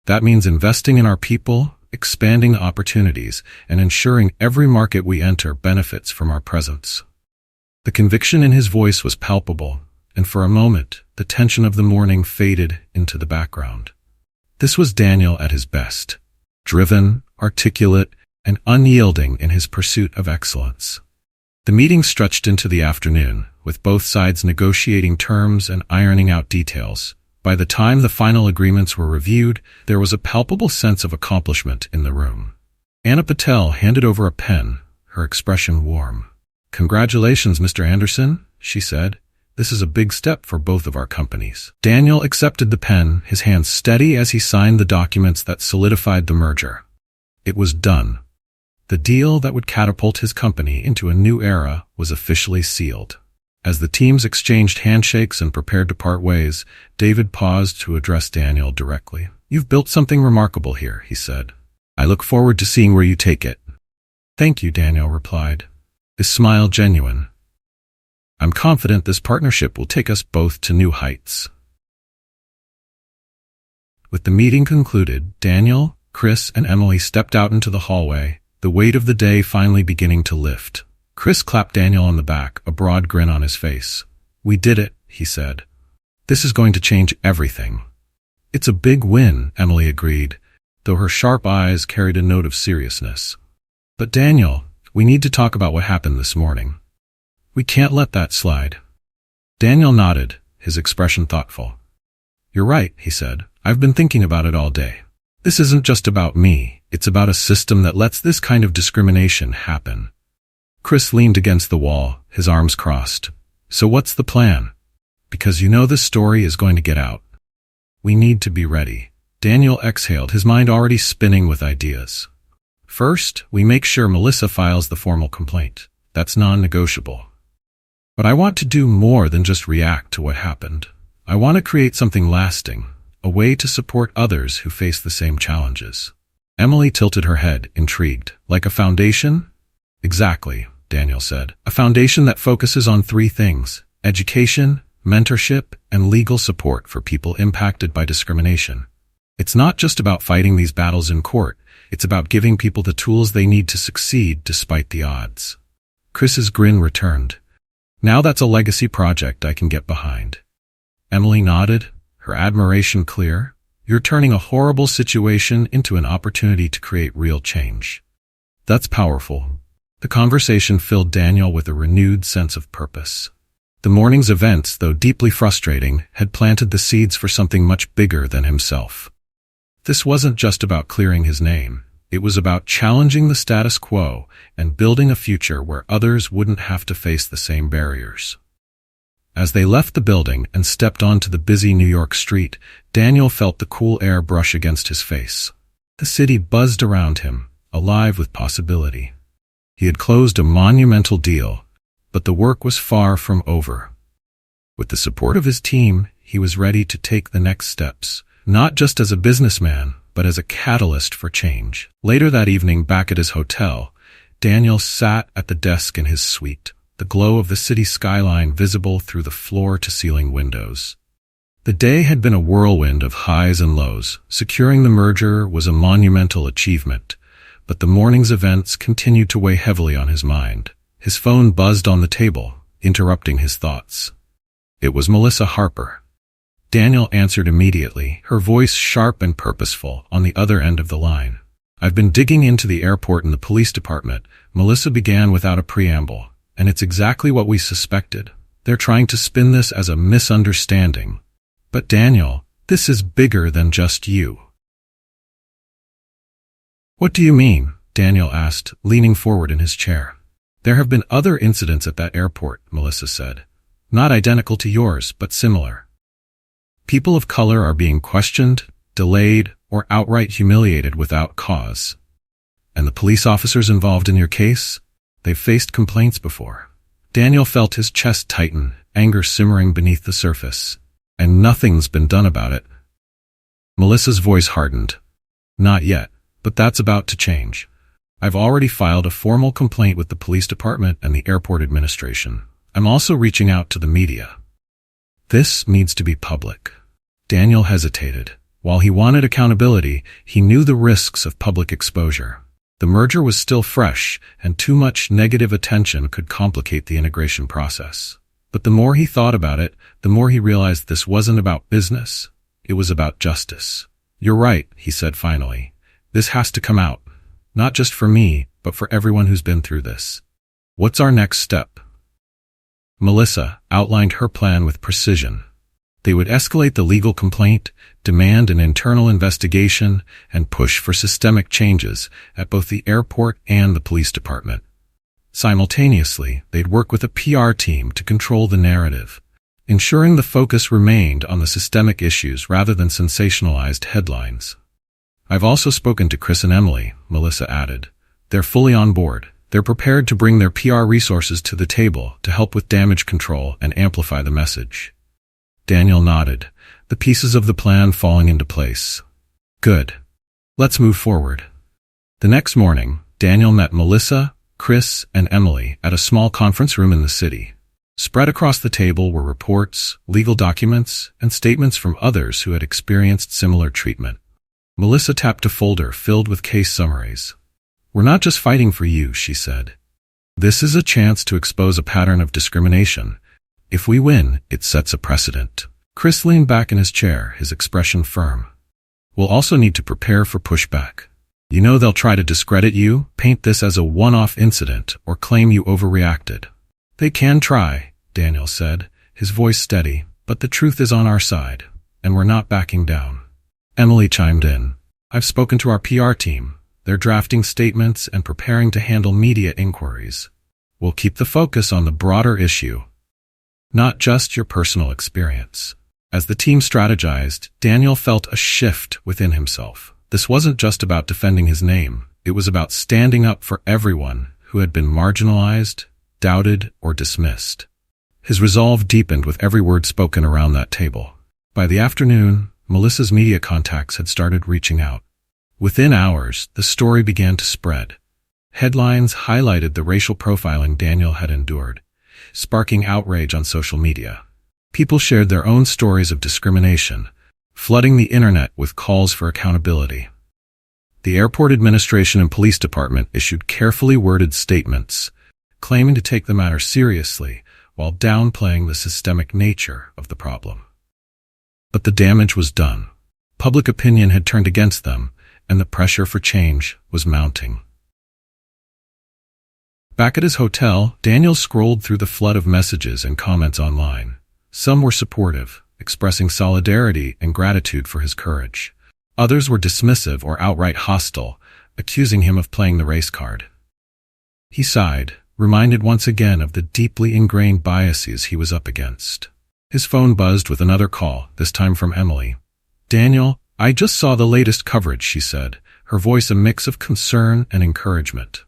That means investing in our people, expanding opportunities, and ensuring every market we enter benefits from our presence." The conviction in his voice was palpable, and for a moment, the tension of the morning faded into the background. This was Daniel at his best, driven, articulate, and unyielding in his pursuit of excellence. The meeting stretched into the afternoon, with both sides negotiating terms and ironing out details. By the time the final agreements were reviewed, there was a palpable sense of accomplishment in the room. Anna Patel handed over a pen, her expression warm. "Congratulations, Mr. Anderson," she said. "This is a big step for both of our companies." Daniel accepted the pen, his hands steady as he signed the documents that solidified the merger. It was done. The deal that would catapult his company into a new era was officially sealed. As the teams exchanged handshakes and prepared to part ways, David paused to address Daniel directly. "You've built something remarkable here," he said. "I look forward to seeing where you take it." "Thank you," Daniel replied, his smile genuine. "I'm confident this partnership will take us both to new heights." With the meeting concluded, Daniel, Chris, and Emily stepped out into the hallway, the weight of the day finally beginning to lift. Chris clapped Daniel on the back, a broad grin on his face. "We did it," he said. "This is going to change everything." "It's a big win," Emily agreed, though her sharp eyes carried a note of seriousness. "But Daniel, we need to talk about what happened this morning. We can't let that slide." Daniel nodded, his expression thoughtful. "You're right," he said. "I've been thinking about it all day. This isn't just about me. It's about a system that lets this kind of discrimination happen." Chris leaned against the wall, his arms crossed. "So what's the plan? Because you know this story is going to get out. We need to be ready." Daniel exhaled, his mind already spinning with ideas. "First, we make sure Melissa files the formal complaint. That's non-negotiable. But I want to do more than just react to what happened. I want to create something lasting, a a way to support others who face the same challenges. Emily tilted her head, intrigued. Like a foundation? Exactly, Daniel said. A foundation that focuses on three things: education, mentorship, and legal support for people impacted by discrimination. It's not just about fighting these battles in court. It's about giving people the tools they need to succeed despite the odds. Chris's grin returned. Now that's a legacy project I can get behind. Emily nodded, her admiration clear. You're turning a horrible situation into an opportunity to create real change. That's powerful. The conversation filled Daniel with a renewed sense of purpose. The morning's events, though deeply frustrating, had planted the seeds for something much bigger than himself. This wasn't just about clearing his name. It was about challenging the status quo and building a future where others wouldn't have to face the same barriers. As they left the building and stepped onto the busy New York street, Daniel felt the cool air brush against his face. The city buzzed around him, alive with possibility. He had closed a monumental deal, but the work was far from over. With the support of his team, he was ready to take the next steps, not just as a businessman, but as a catalyst for change. Later that evening, back at his hotel, Daniel sat at the desk in his suite, the glow of the city skyline visible through the floor-to-ceiling windows. The day had been a whirlwind of highs and lows. Securing the merger was a monumental achievement, but the morning's events continued to weigh heavily on his mind. His phone buzzed on the table, interrupting his thoughts. It was Melissa Harper. Daniel answered immediately, her voice sharp and purposeful, on the other end of the line. I've been digging into the airport and the police department, Melissa began without a preamble, and it's exactly what we suspected. They're trying to spin this as a misunderstanding. But Daniel, this is bigger than just you. What do you mean? Daniel asked, leaning forward in his chair. There have been other incidents at that airport, Melissa said. Not identical to yours, but similar. People of color are being questioned, delayed, or outright humiliated without cause. And the police officers involved in your case? They've faced complaints before. Daniel felt his chest tighten, anger simmering beneath the surface. And nothing's been done about it. Melissa's voice hardened. Not yet, but that's about to change. I've already filed a formal complaint with the police department and the airport administration. I'm also reaching out to the media. This needs to be public. Daniel hesitated. While he wanted accountability, he knew the risks of public exposure. The merger was still fresh, and too much negative attention could complicate the integration process. But the more he thought about it, the more he realized this wasn't about business. It was about justice. You're right, he said finally. This has to come out. Not just for me, but for everyone who's been through this. What's our next step? Melissa outlined her plan with precision. They would escalate the legal complaint, demand an internal investigation, and push for systemic changes at both the airport and the police department. Simultaneously, they'd work with a PR team to control the narrative, ensuring the focus remained on the systemic issues rather than sensationalized headlines. I've also spoken to Chris and Emily, Melissa added. They're fully on board. They're prepared to bring their PR resources to the table to help with damage control and amplify the message. Daniel nodded, the pieces of the plan falling into place. Good. Let's move forward. The next morning, Daniel met Melissa, Chris, and Emily at a small conference room in the city. Spread across the table were reports, legal documents, and statements from others who had experienced similar treatment. Melissa tapped a folder filled with case summaries. We're not just fighting for you, she said. This is a chance to expose a pattern of discrimination. If we win, it sets a precedent. Chris leaned back in his chair, his expression firm. We'll also need to prepare for pushback. You know they'll try to discredit you, paint this as a one-off incident, or claim you overreacted. They can try, Daniel said, his voice steady, but the truth is on our side, and we're not backing down. Emily chimed in. I've spoken to our PR team. They're drafting statements and preparing to handle media inquiries. We'll keep the focus on the broader issue, not just your personal experience. As the team strategized, Daniel felt a shift within himself. This wasn't just about defending his name. It was about standing up for everyone who had been marginalized, doubted, or dismissed. His resolve deepened with every word spoken around that table. By the afternoon, Melissa's media contacts had started reaching out. Within hours, the story began to spread. Headlines highlighted the racial profiling Daniel had endured, sparking outrage on social media. People shared their own stories of discrimination, flooding the internet with calls for accountability. The airport administration and police department issued carefully worded statements, claiming to take the matter seriously while downplaying the systemic nature of the problem. But the damage was done. Public opinion had turned against them, and the pressure for change was mounting. Back at his hotel, Daniel scrolled through the flood of messages and comments online. Some were supportive, expressing solidarity and gratitude for his courage. Others were dismissive or outright hostile, accusing him of playing the race card. He sighed, reminded once again of the deeply ingrained biases he was up against. His phone buzzed with another call, this time from Emily. "Daniel, I just saw the latest coverage," she said, her voice a mix of concern and encouragement.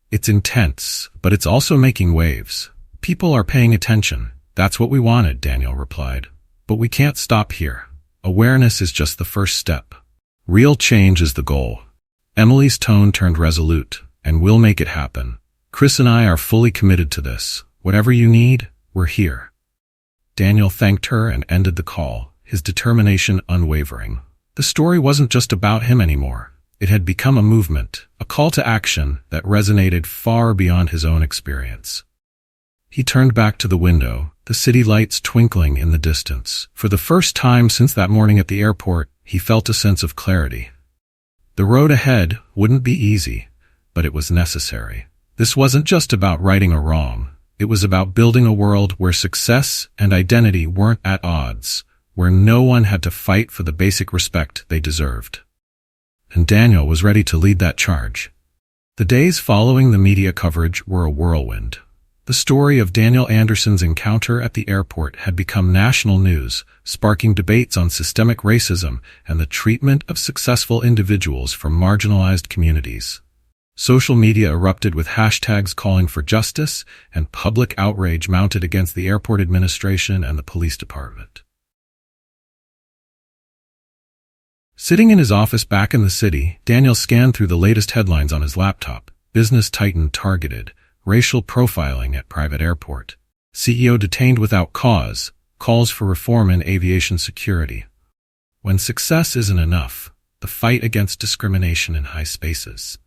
"It's intense, but it's also making waves. People are paying attention. That's what we wanted," Daniel replied. "But we can't stop here. Awareness is just the first step. Real change is the goal." Emily's tone turned resolute, "And we'll make it happen. Chris and I are fully committed to this. Whatever you need, we're here." Daniel thanked her and ended the call, his determination unwavering. The story wasn't just about him anymore. It had become a movement, a call to action that resonated far beyond his own experience. He turned back to the window, the city lights twinkling in the distance. For the first time since that morning at the airport, he felt a sense of clarity. The road ahead wouldn't be easy, but it was necessary. This wasn't just about righting a wrong. It was about building a world where success and identity weren't at odds, where no one had to fight for the basic respect they deserved. And Daniel was ready to lead that charge. The days following the media coverage were a whirlwind. The story of Daniel Anderson's encounter at the airport had become national news, sparking debates on systemic racism and the treatment of successful individuals from marginalized communities. Social media erupted with hashtags calling for justice, and public outrage mounted against the airport administration and the police department. Sitting in his office back in the city, Daniel scanned through the latest headlines on his laptop. Business titan targeted, racial profiling at private airport, CEO detained without cause, calls for reform in aviation security. When success isn't enough, the fight against discrimination in high spaces.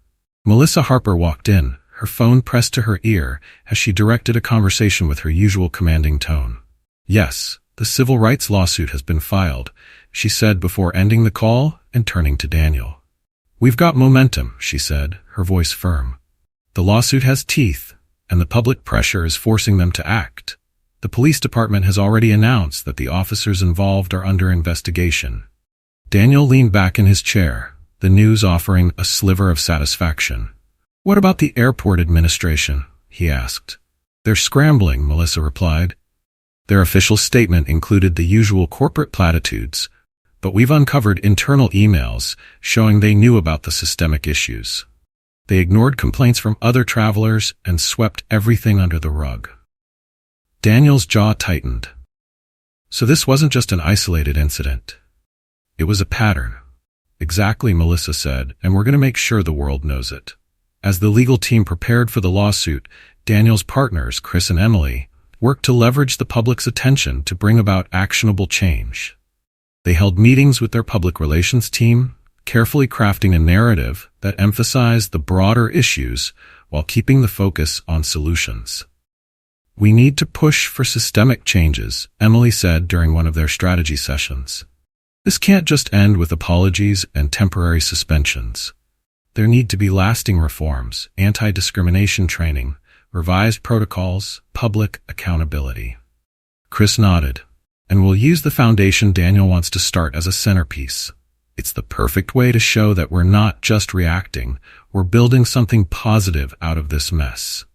Melissa Harper walked in, her phone pressed to her ear as she directed a conversation with her usual commanding tone. "Yes, the civil rights lawsuit has been filed," she said before ending the call and turning to Daniel. "We've got momentum," she said, her voice firm. "The lawsuit has teeth, and the public pressure is forcing them to act. The police department has already announced that the officers involved are under investigation." Daniel leaned back in his chair, the news offering a sliver of satisfaction. "What about the airport administration?" he asked. "They're scrambling," Melissa replied. Their official statement included the usual corporate platitudes, but we've uncovered internal emails showing they knew about the systemic issues. They ignored complaints from other travelers and swept everything under the rug. Daniel's jaw tightened. So this wasn't just an isolated incident. It was a pattern. "Exactly," Melissa said, "and we're going to make sure the world knows it." As the legal team prepared for the lawsuit, Daniel's partners, Chris and Emily, worked to leverage the public's attention to bring about actionable change. They held meetings with their public relations team, carefully crafting a narrative that emphasized the broader issues while keeping the focus on solutions. "We need to push for systemic changes," Emily said during one of their strategy sessions. "This can't just end with apologies and temporary suspensions. There need to be lasting reforms, anti-discrimination training, revised protocols, public accountability." Chris nodded. "And we'll use the foundation Daniel wants to start as a centerpiece. It's the perfect way to show that we're not just reacting, we're building something positive out of this mess."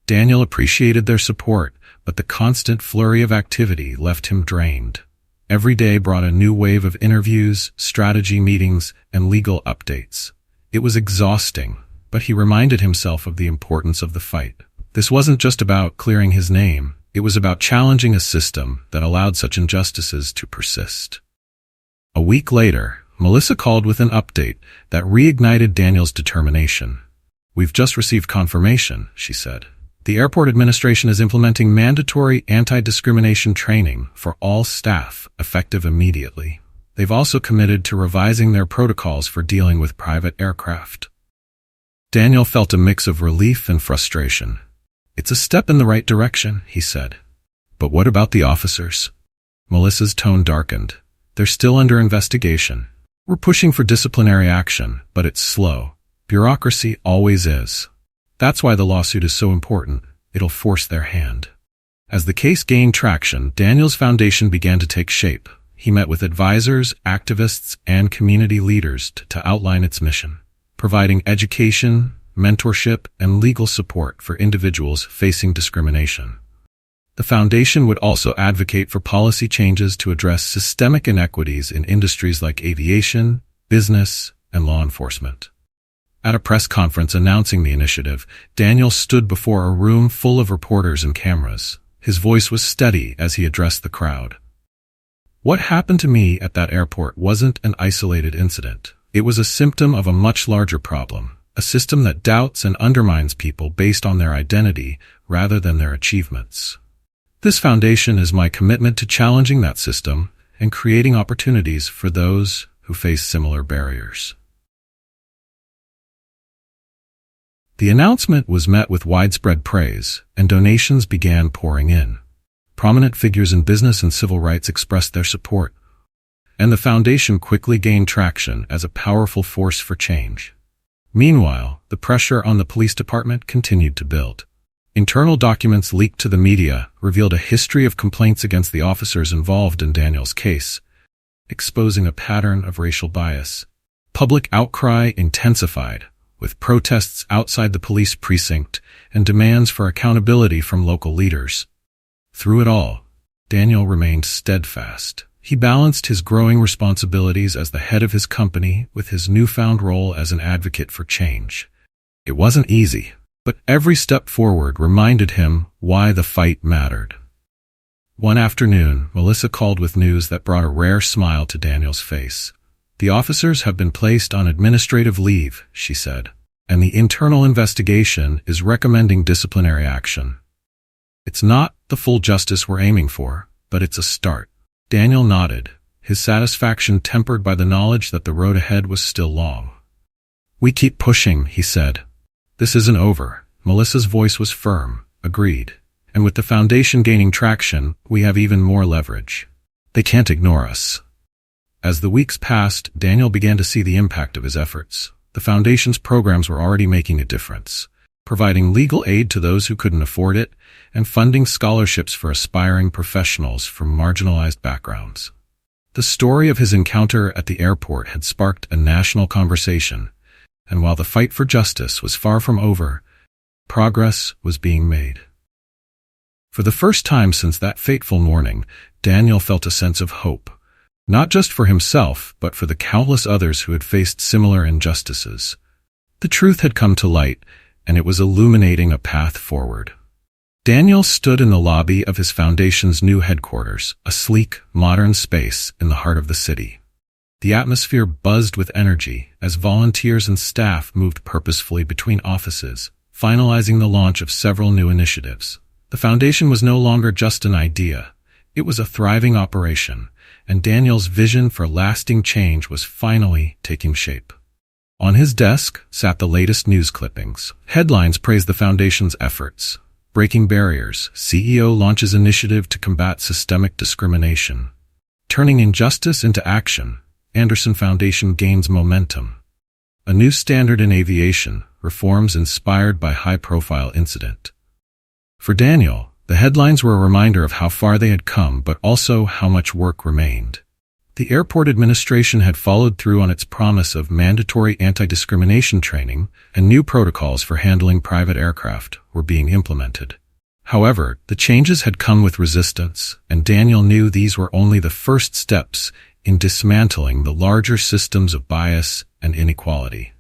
Daniel appreciated their support, but the constant flurry of activity left him drained. Every day brought a new wave of interviews, strategy meetings, and legal updates. It was exhausting, but he reminded himself of the importance of the fight. This wasn't just about clearing his name, it was about challenging a system that allowed such injustices to persist. A week later, Melissa called with an update that reignited Daniel's determination. "We've just received confirmation," she said. "The airport administration is implementing mandatory anti-discrimination training for all staff, effective immediately. They've also committed to revising their protocols for dealing with private aircraft." Daniel felt a mix of relief and frustration. "It's a step in the right direction," he said. "But what about the officers?" Melissa's tone darkened. "They're still under investigation. We're pushing for disciplinary action, but it's slow. Bureaucracy always is. That's why the lawsuit is so important. It'll force their hand." As the case gained traction, Daniel's foundation began to take shape. He met with advisors, activists, and community leaders to outline its mission, providing education, mentorship, and legal support for individuals facing discrimination. The foundation would also advocate for policy changes to address systemic inequities in industries like aviation, business, and law enforcement. At a press conference announcing the initiative, Daniel stood before a room full of reporters and cameras. His voice was steady as he addressed the crowd. "What happened to me at that airport wasn't an isolated incident. It was a symptom of a much larger problem, a system that doubts and undermines people based on their identity rather than their achievements. This foundation is my commitment to challenging that system and creating opportunities for those who face similar barriers." The announcement was met with widespread praise, and donations began pouring in. Prominent figures in business and civil rights expressed their support, and the foundation quickly gained traction as a powerful force for change. Meanwhile, the pressure on the police department continued to build. Internal documents leaked to the media revealed a history of complaints against the officers involved in Daniel's case, exposing a pattern of racial bias. Public outcry intensified, with protests outside the police precinct and demands for accountability from local leaders. Through it all, Daniel remained steadfast. He balanced his growing responsibilities as the head of his company with his newfound role as an advocate for change. It wasn't easy, but every step forward reminded him why the fight mattered. One afternoon, Melissa called with news that brought a rare smile to Daniel's face. "The officers have been placed on administrative leave," she said, "and the internal investigation is recommending disciplinary action. It's not the full justice we're aiming for, but it's a start." Daniel nodded, his satisfaction tempered by the knowledge that the road ahead was still long. "We keep pushing," he said. "This isn't over." Melissa's voice was firm. "Agreed. And with the foundation gaining traction, we have even more leverage. They can't ignore us." As the weeks passed, Daniel began to see the impact of his efforts. The foundation's programs were already making a difference, providing legal aid to those who couldn't afford it and funding scholarships for aspiring professionals from marginalized backgrounds. The story of his encounter at the airport had sparked a national conversation, and while the fight for justice was far from over, progress was being made. For the first time since that fateful morning, Daniel felt a sense of hope, not just for himself, but for the countless others who had faced similar injustices. The truth had come to light, and it was illuminating a path forward. Daniel stood in the lobby of his foundation's new headquarters, a sleek, modern space in the heart of the city. The atmosphere buzzed with energy as volunteers and staff moved purposefully between offices, finalizing the launch of several new initiatives. The foundation was no longer just an idea. It was a thriving operation, and Daniel's vision for lasting change was finally taking shape. On his desk sat the latest news clippings. Headlines praised the foundation's efforts. Breaking barriers, CEO launches initiative to combat systemic discrimination. Turning injustice into action, Anderson Foundation gains momentum. A new standard in aviation, reforms inspired by high-profile incident. For Daniel, the headlines were a reminder of how far they had come, but also how much work remained. The airport administration had followed through on its promise of mandatory anti-discrimination training, and new protocols for handling private aircraft were being implemented. However, the changes had come with resistance, and Daniel knew these were only the first steps in dismantling the larger systems of bias and inequality.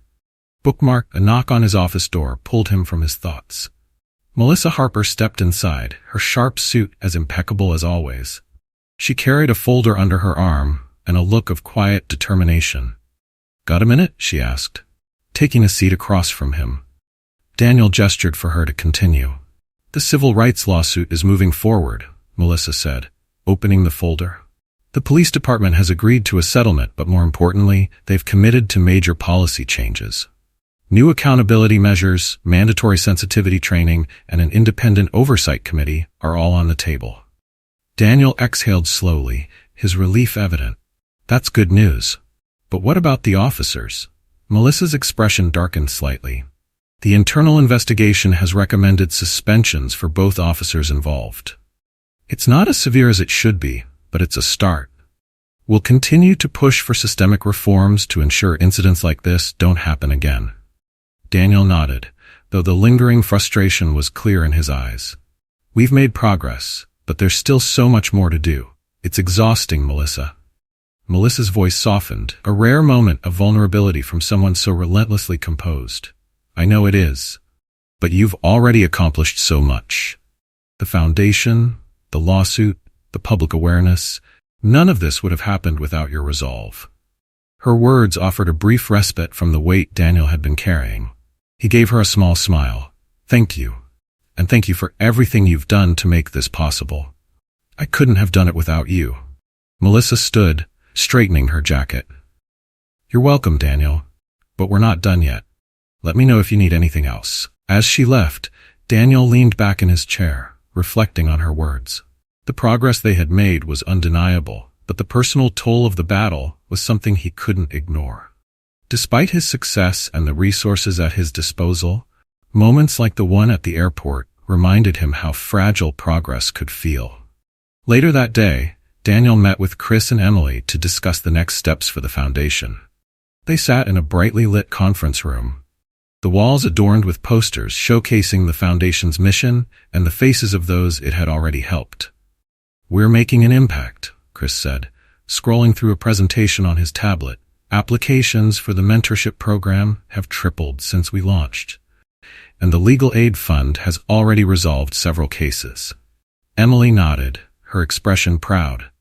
A knock on his office door pulled him from his thoughts. Melissa Harper stepped inside, her sharp suit as impeccable as always. She carried a folder under her arm, and a look of quiet determination. "Got a minute?" she asked, taking a seat across from him. Daniel gestured for her to continue. "The civil rights lawsuit is moving forward," Melissa said, opening the folder. "The police department has agreed to a settlement, but more importantly, they've committed to major policy changes. New accountability measures, mandatory sensitivity training, and an independent oversight committee are all on the table." Daniel exhaled slowly, his relief evident. "That's good news. But what about the officers?" Melissa's expression darkened slightly. "The internal investigation has recommended suspensions for both officers involved. It's not as severe as it should be, but it's a start. We'll continue to push for systemic reforms to ensure incidents like this don't happen again." Daniel nodded, though the lingering frustration was clear in his eyes. "We've made progress, but there's still so much more to do. It's exhausting, Melissa." Melissa's voice softened, a rare moment of vulnerability from someone so relentlessly composed. "I know it is. But you've already accomplished so much. The foundation, the lawsuit, the public awareness, none of this would have happened without your resolve." Her words offered a brief respite from the weight Daniel had been carrying. He gave her a small smile. "Thank you. And thank you for everything you've done to make this possible. I couldn't have done it without you." Melissa stood, straightening her jacket. "You're welcome, Daniel. But we're not done yet. Let me know if you need anything else." As she left, Daniel leaned back in his chair, reflecting on her words. The progress they had made was undeniable, but the personal toll of the battle was something he couldn't ignore. Despite his success and the resources at his disposal, moments like the one at the airport reminded him how fragile progress could feel. Later that day, Daniel met with Chris and Emily to discuss the next steps for the foundation. They sat in a brightly lit conference room, the walls adorned with posters showcasing the foundation's mission and the faces of those it had already helped. "We're making an impact," Chris said, scrolling through a presentation on his tablet. "Applications for the mentorship program have tripled since we launched, and the legal aid fund has already resolved several cases." Emily nodded, her expression proud.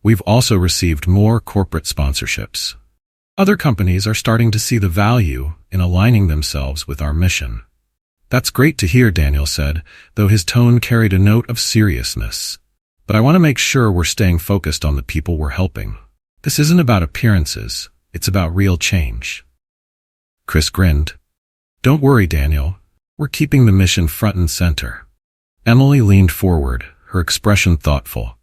"We've also received more corporate sponsorships. Other companies are starting to see the value in aligning themselves with our mission." "That's great to hear," Daniel said, though his tone carried a note of seriousness. "But I want to make sure we're staying focused on the people we're helping. This isn't about appearances, it's about real change." Chris grinned. "Don't worry, Daniel. We're keeping the mission front and center." Emily leaned forward, her expression thoughtful.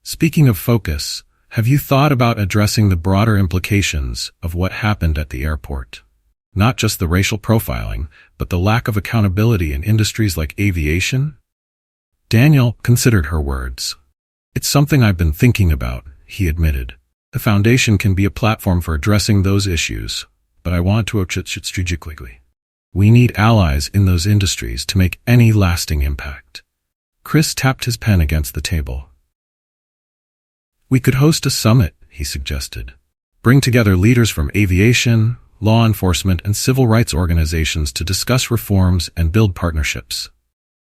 "Speaking of focus, have you thought about addressing the broader implications of what happened at the airport? Not just the racial profiling, but the lack of accountability in industries like aviation?" Daniel considered her words. "It's something I've been thinking about," he admitted. "The foundation can be a platform for addressing those issues, but I want to approach it strategically. We need allies in those industries to make any lasting impact." Chris tapped his pen against the table. "We could host a summit," he suggested. "Bring together leaders from aviation, law enforcement, and civil rights organizations to discuss reforms and build partnerships."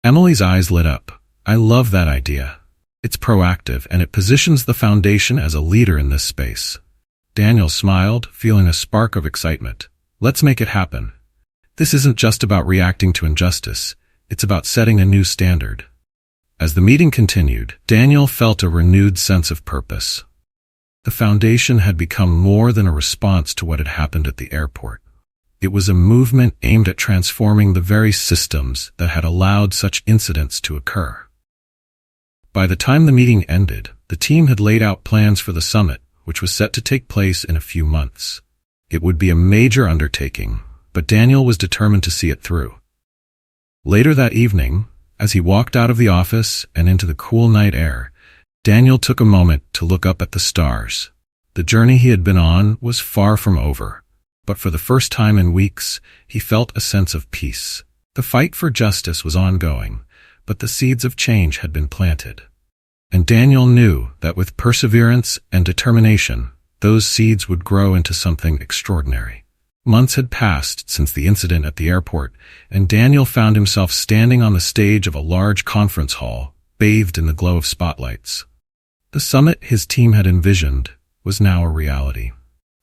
Emily's eyes lit up. "I love that idea. It's proactive, and it positions the foundation as a leader in this space." Daniel smiled, feeling a spark of excitement. "Let's make it happen. This isn't just about reacting to injustice, it's about setting a new standard." As the meeting continued, Daniel felt a renewed sense of purpose. The foundation had become more than a response to what had happened at the airport. It was a movement aimed at transforming the very systems that had allowed such incidents to occur. By the time the meeting ended, the team had laid out plans for the summit, which was set to take place in a few months. It would be a major undertaking, but Daniel was determined to see it through. Later that evening, as he walked out of the office and into the cool night air, Daniel took a moment to look up at the stars. The journey he had been on was far from over, but for the first time in weeks, he felt a sense of peace. The fight for justice was ongoing, but the seeds of change had been planted. And Daniel knew that with perseverance and determination, those seeds would grow into something extraordinary. Months had passed since the incident at the airport, and Daniel found himself standing on the stage of a large conference hall, bathed in the glow of spotlights. The summit his team had envisioned, was now a reality.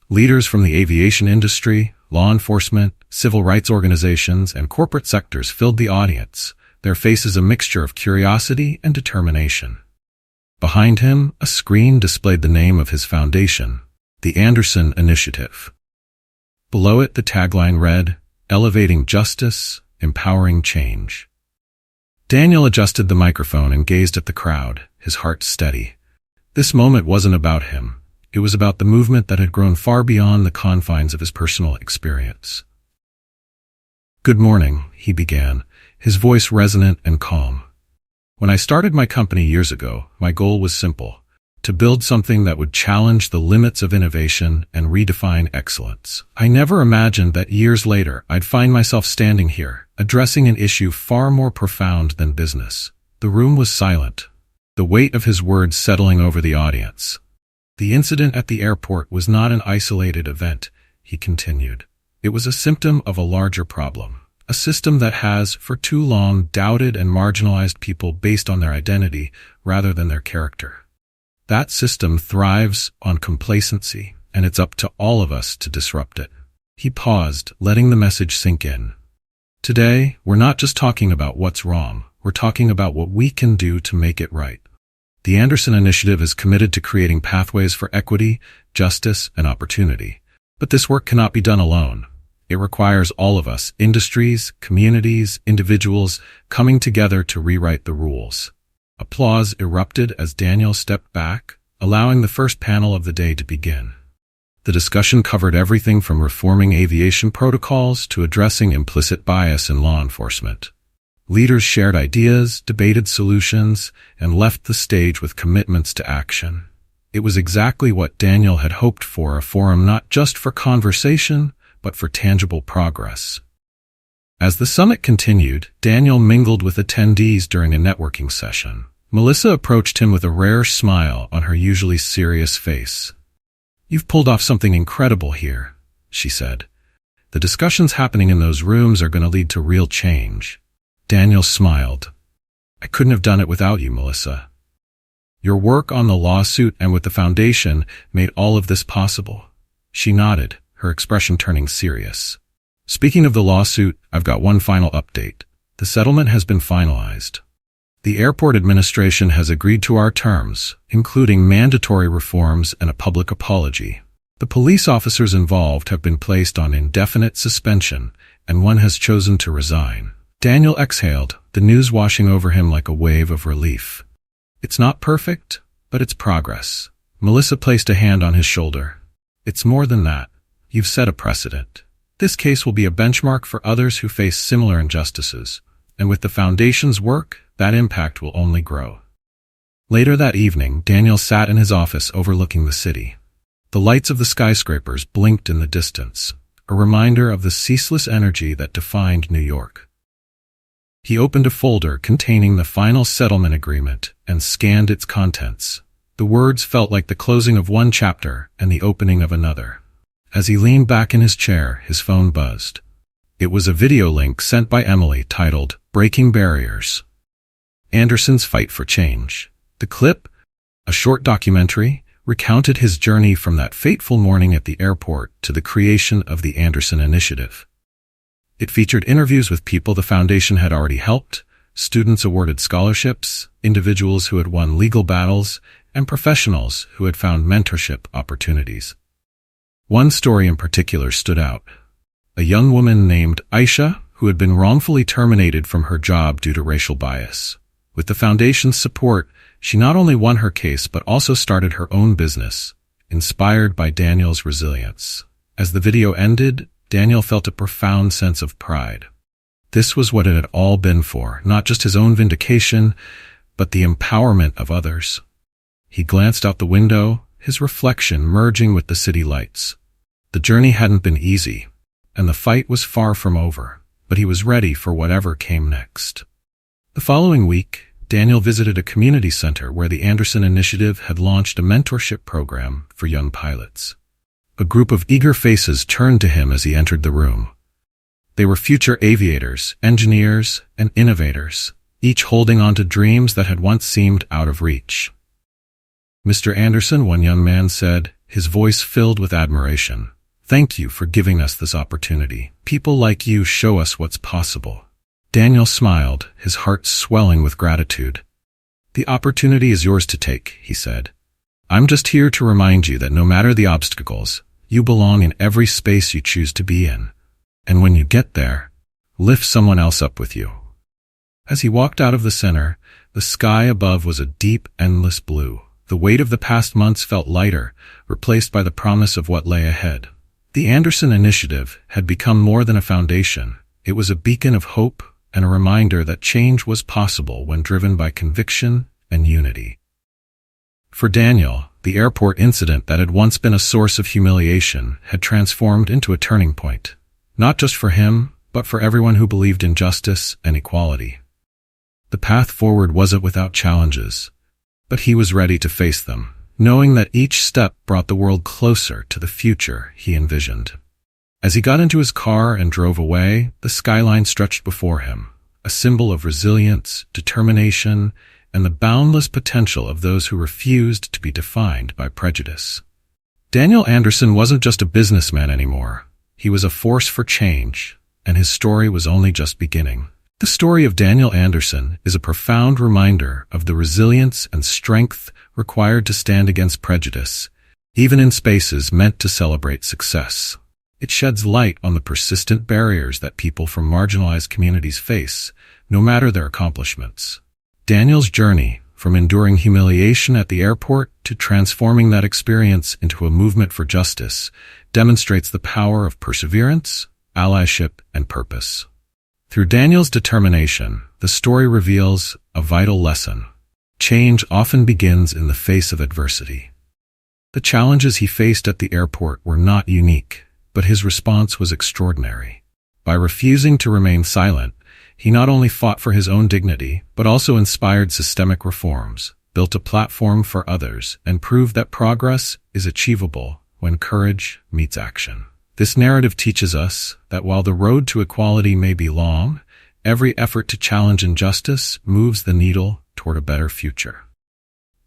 Leaders from the aviation industry, law enforcement, civil rights organizations, and corporate sectors filled the audience, their faces a mixture of curiosity and determination. Behind him, a screen displayed the name of his foundation, the Anderson Initiative. Below it, the tagline read, "Elevating Justice, Empowering Change." Daniel adjusted the microphone and gazed at the crowd, his heart steady. This moment wasn't about him. It was about the movement that had grown far beyond the confines of his personal experience. "Good morning," he began, his voice resonant and calm. "When I started my company years ago, my goal was simple: to build something that would challenge the limits of innovation and redefine excellence. I never imagined that years later I'd find myself standing here, addressing an issue far more profound than business." The room was silent, the weight of his words settling over the audience. "The incident at the airport was not an isolated event," he continued. "It was a symptom of a larger problem, a system that has, for too long, doubted and marginalized people based on their identity rather than their character. That system thrives on complacency, and it's up to all of us to disrupt it." He paused, letting the message sink in. "Today, we're not just talking about what's wrong, we're talking about what we can do to make it right." The Anderson Initiative is committed to creating pathways for equity, justice, and opportunity. But this work cannot be done alone. It requires all of us, industries, communities, individuals, coming together to rewrite the rules. Applause erupted as Daniel stepped back, allowing the first panel of the day to begin. The discussion covered everything from reforming aviation protocols to addressing implicit bias in law enforcement. Leaders shared ideas, debated solutions, and left the stage with commitments to action. It was exactly what Daniel had hoped for, a forum not just for conversation, but for tangible progress. As the summit continued, Daniel mingled with attendees during a networking session. Melissa approached him with a rare smile on her usually serious face. "You've pulled off something incredible here," she said. "The discussions happening in those rooms are going to lead to real change." Daniel smiled. "I couldn't have done it without you, Melissa. Your work on the lawsuit and with the foundation made all of this possible." She nodded, her expression turning serious. "Speaking of the lawsuit, I've got one final update. The settlement has been finalized. The airport administration has agreed to our terms, including mandatory reforms and a public apology. The police officers involved have been placed on indefinite suspension, and one has chosen to resign." Daniel exhaled, the news washing over him like a wave of relief. "It's not perfect, but it's progress." Melissa placed a hand on his shoulder. "It's more than that. You've set a precedent. This case will be a benchmark for others who face similar injustices, and with the foundation's work, that impact will only grow." Later that evening, Daniel sat in his office overlooking the city. The lights of the skyscrapers blinked in the distance, a reminder of the ceaseless energy that defined New York. He opened a folder containing the final settlement agreement and scanned its contents. The words felt like the closing of one chapter and the opening of another. As he leaned back in his chair, his phone buzzed. It was a video link sent by Emily titled "Breaking Barriers: Anderson's Fight for Change." The clip, a short documentary, recounted his journey from that fateful morning at the airport to the creation of the Anderson Initiative. It featured interviews with people the foundation had already helped, students awarded scholarships, individuals who had won legal battles, and professionals who had found mentorship opportunities. One story in particular stood out. A young woman named Aisha, who had been wrongfully terminated from her job due to racial bias. With the foundation's support, she not only won her case but also started her own business, inspired by Daniel's resilience. As the video ended, Daniel felt a profound sense of pride. This was what it had all been for, not just his own vindication, but the empowerment of others. He glanced out the window, his reflection merging with the city lights. The journey hadn't been easy, and the fight was far from over, but he was ready for whatever came next. The following week, Daniel visited a community center where the Anderson Initiative had launched a mentorship program for young pilots. A group of eager faces turned to him as he entered the room. They were future aviators, engineers, and innovators, each holding on to dreams that had once seemed out of reach. "Mr. Anderson," one young man said, his voice filled with admiration. "Thank you for giving us this opportunity. People like you show us what's possible." Daniel smiled, his heart swelling with gratitude. "The opportunity is yours to take," he said. "I'm just here to remind you that no matter the obstacles, you belong in every space you choose to be in. And when you get there, lift someone else up with you." As he walked out of the center, the sky above was a deep, endless blue. The weight of the past months felt lighter, replaced by the promise of what lay ahead. The Anderson Initiative had become more than a foundation. It was a beacon of hope and a reminder that change was possible when driven by conviction and unity. For Daniel, the airport incident that had once been a source of humiliation had transformed into a turning point, not just for him, but for everyone who believed in justice and equality. The path forward wasn't without challenges, but he was ready to face them, knowing that each step brought the world closer to the future he envisioned. As he got into his car and drove away, the skyline stretched before him, a symbol of resilience, determination, and the boundless potential of those who refused to be defined by prejudice. Daniel Anderson wasn't just a businessman anymore. He was a force for change, and his story was only just beginning. The story of Daniel Anderson is a profound reminder of the resilience and strength required to stand against prejudice, even in spaces meant to celebrate success. It sheds light on the persistent barriers that people from marginalized communities face, no matter their accomplishments. Daniel's journey, from enduring humiliation at the airport to transforming that experience into a movement for justice, demonstrates the power of perseverance, allyship, and purpose. Through Daniel's determination, the story reveals a vital lesson. Change often begins in the face of adversity. The challenges he faced at the airport were not unique, but his response was extraordinary. By refusing to remain silent, he not only fought for his own dignity, but also inspired systemic reforms, built a platform for others, and proved that progress is achievable when courage meets action. This narrative teaches us that while the road to equality may be long, every effort to challenge injustice moves the needle toward a better future.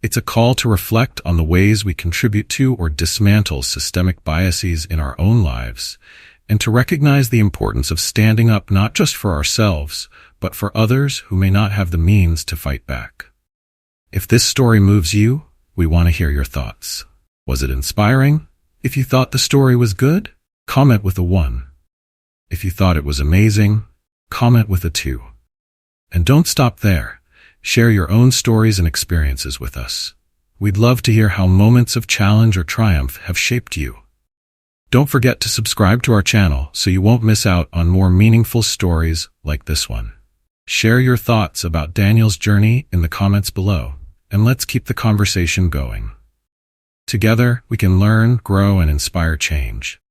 It's a call to reflect on the ways we contribute to or dismantle systemic biases in our own lives, and to recognize the importance of standing up not just for ourselves, but for others who may not have the means to fight back. If this story moves you, we want to hear your thoughts. Was it inspiring? If you thought the story was good, comment with a 1. If you thought it was amazing, comment with a 2. And don't stop there. Share your own stories and experiences with us. We'd love to hear how moments of challenge or triumph have shaped you. Don't forget to subscribe to our channel so you won't miss out on more meaningful stories like this one. Share your thoughts about Daniel's journey in the comments below, and let's keep the conversation going. Together, we can learn, grow, and inspire change.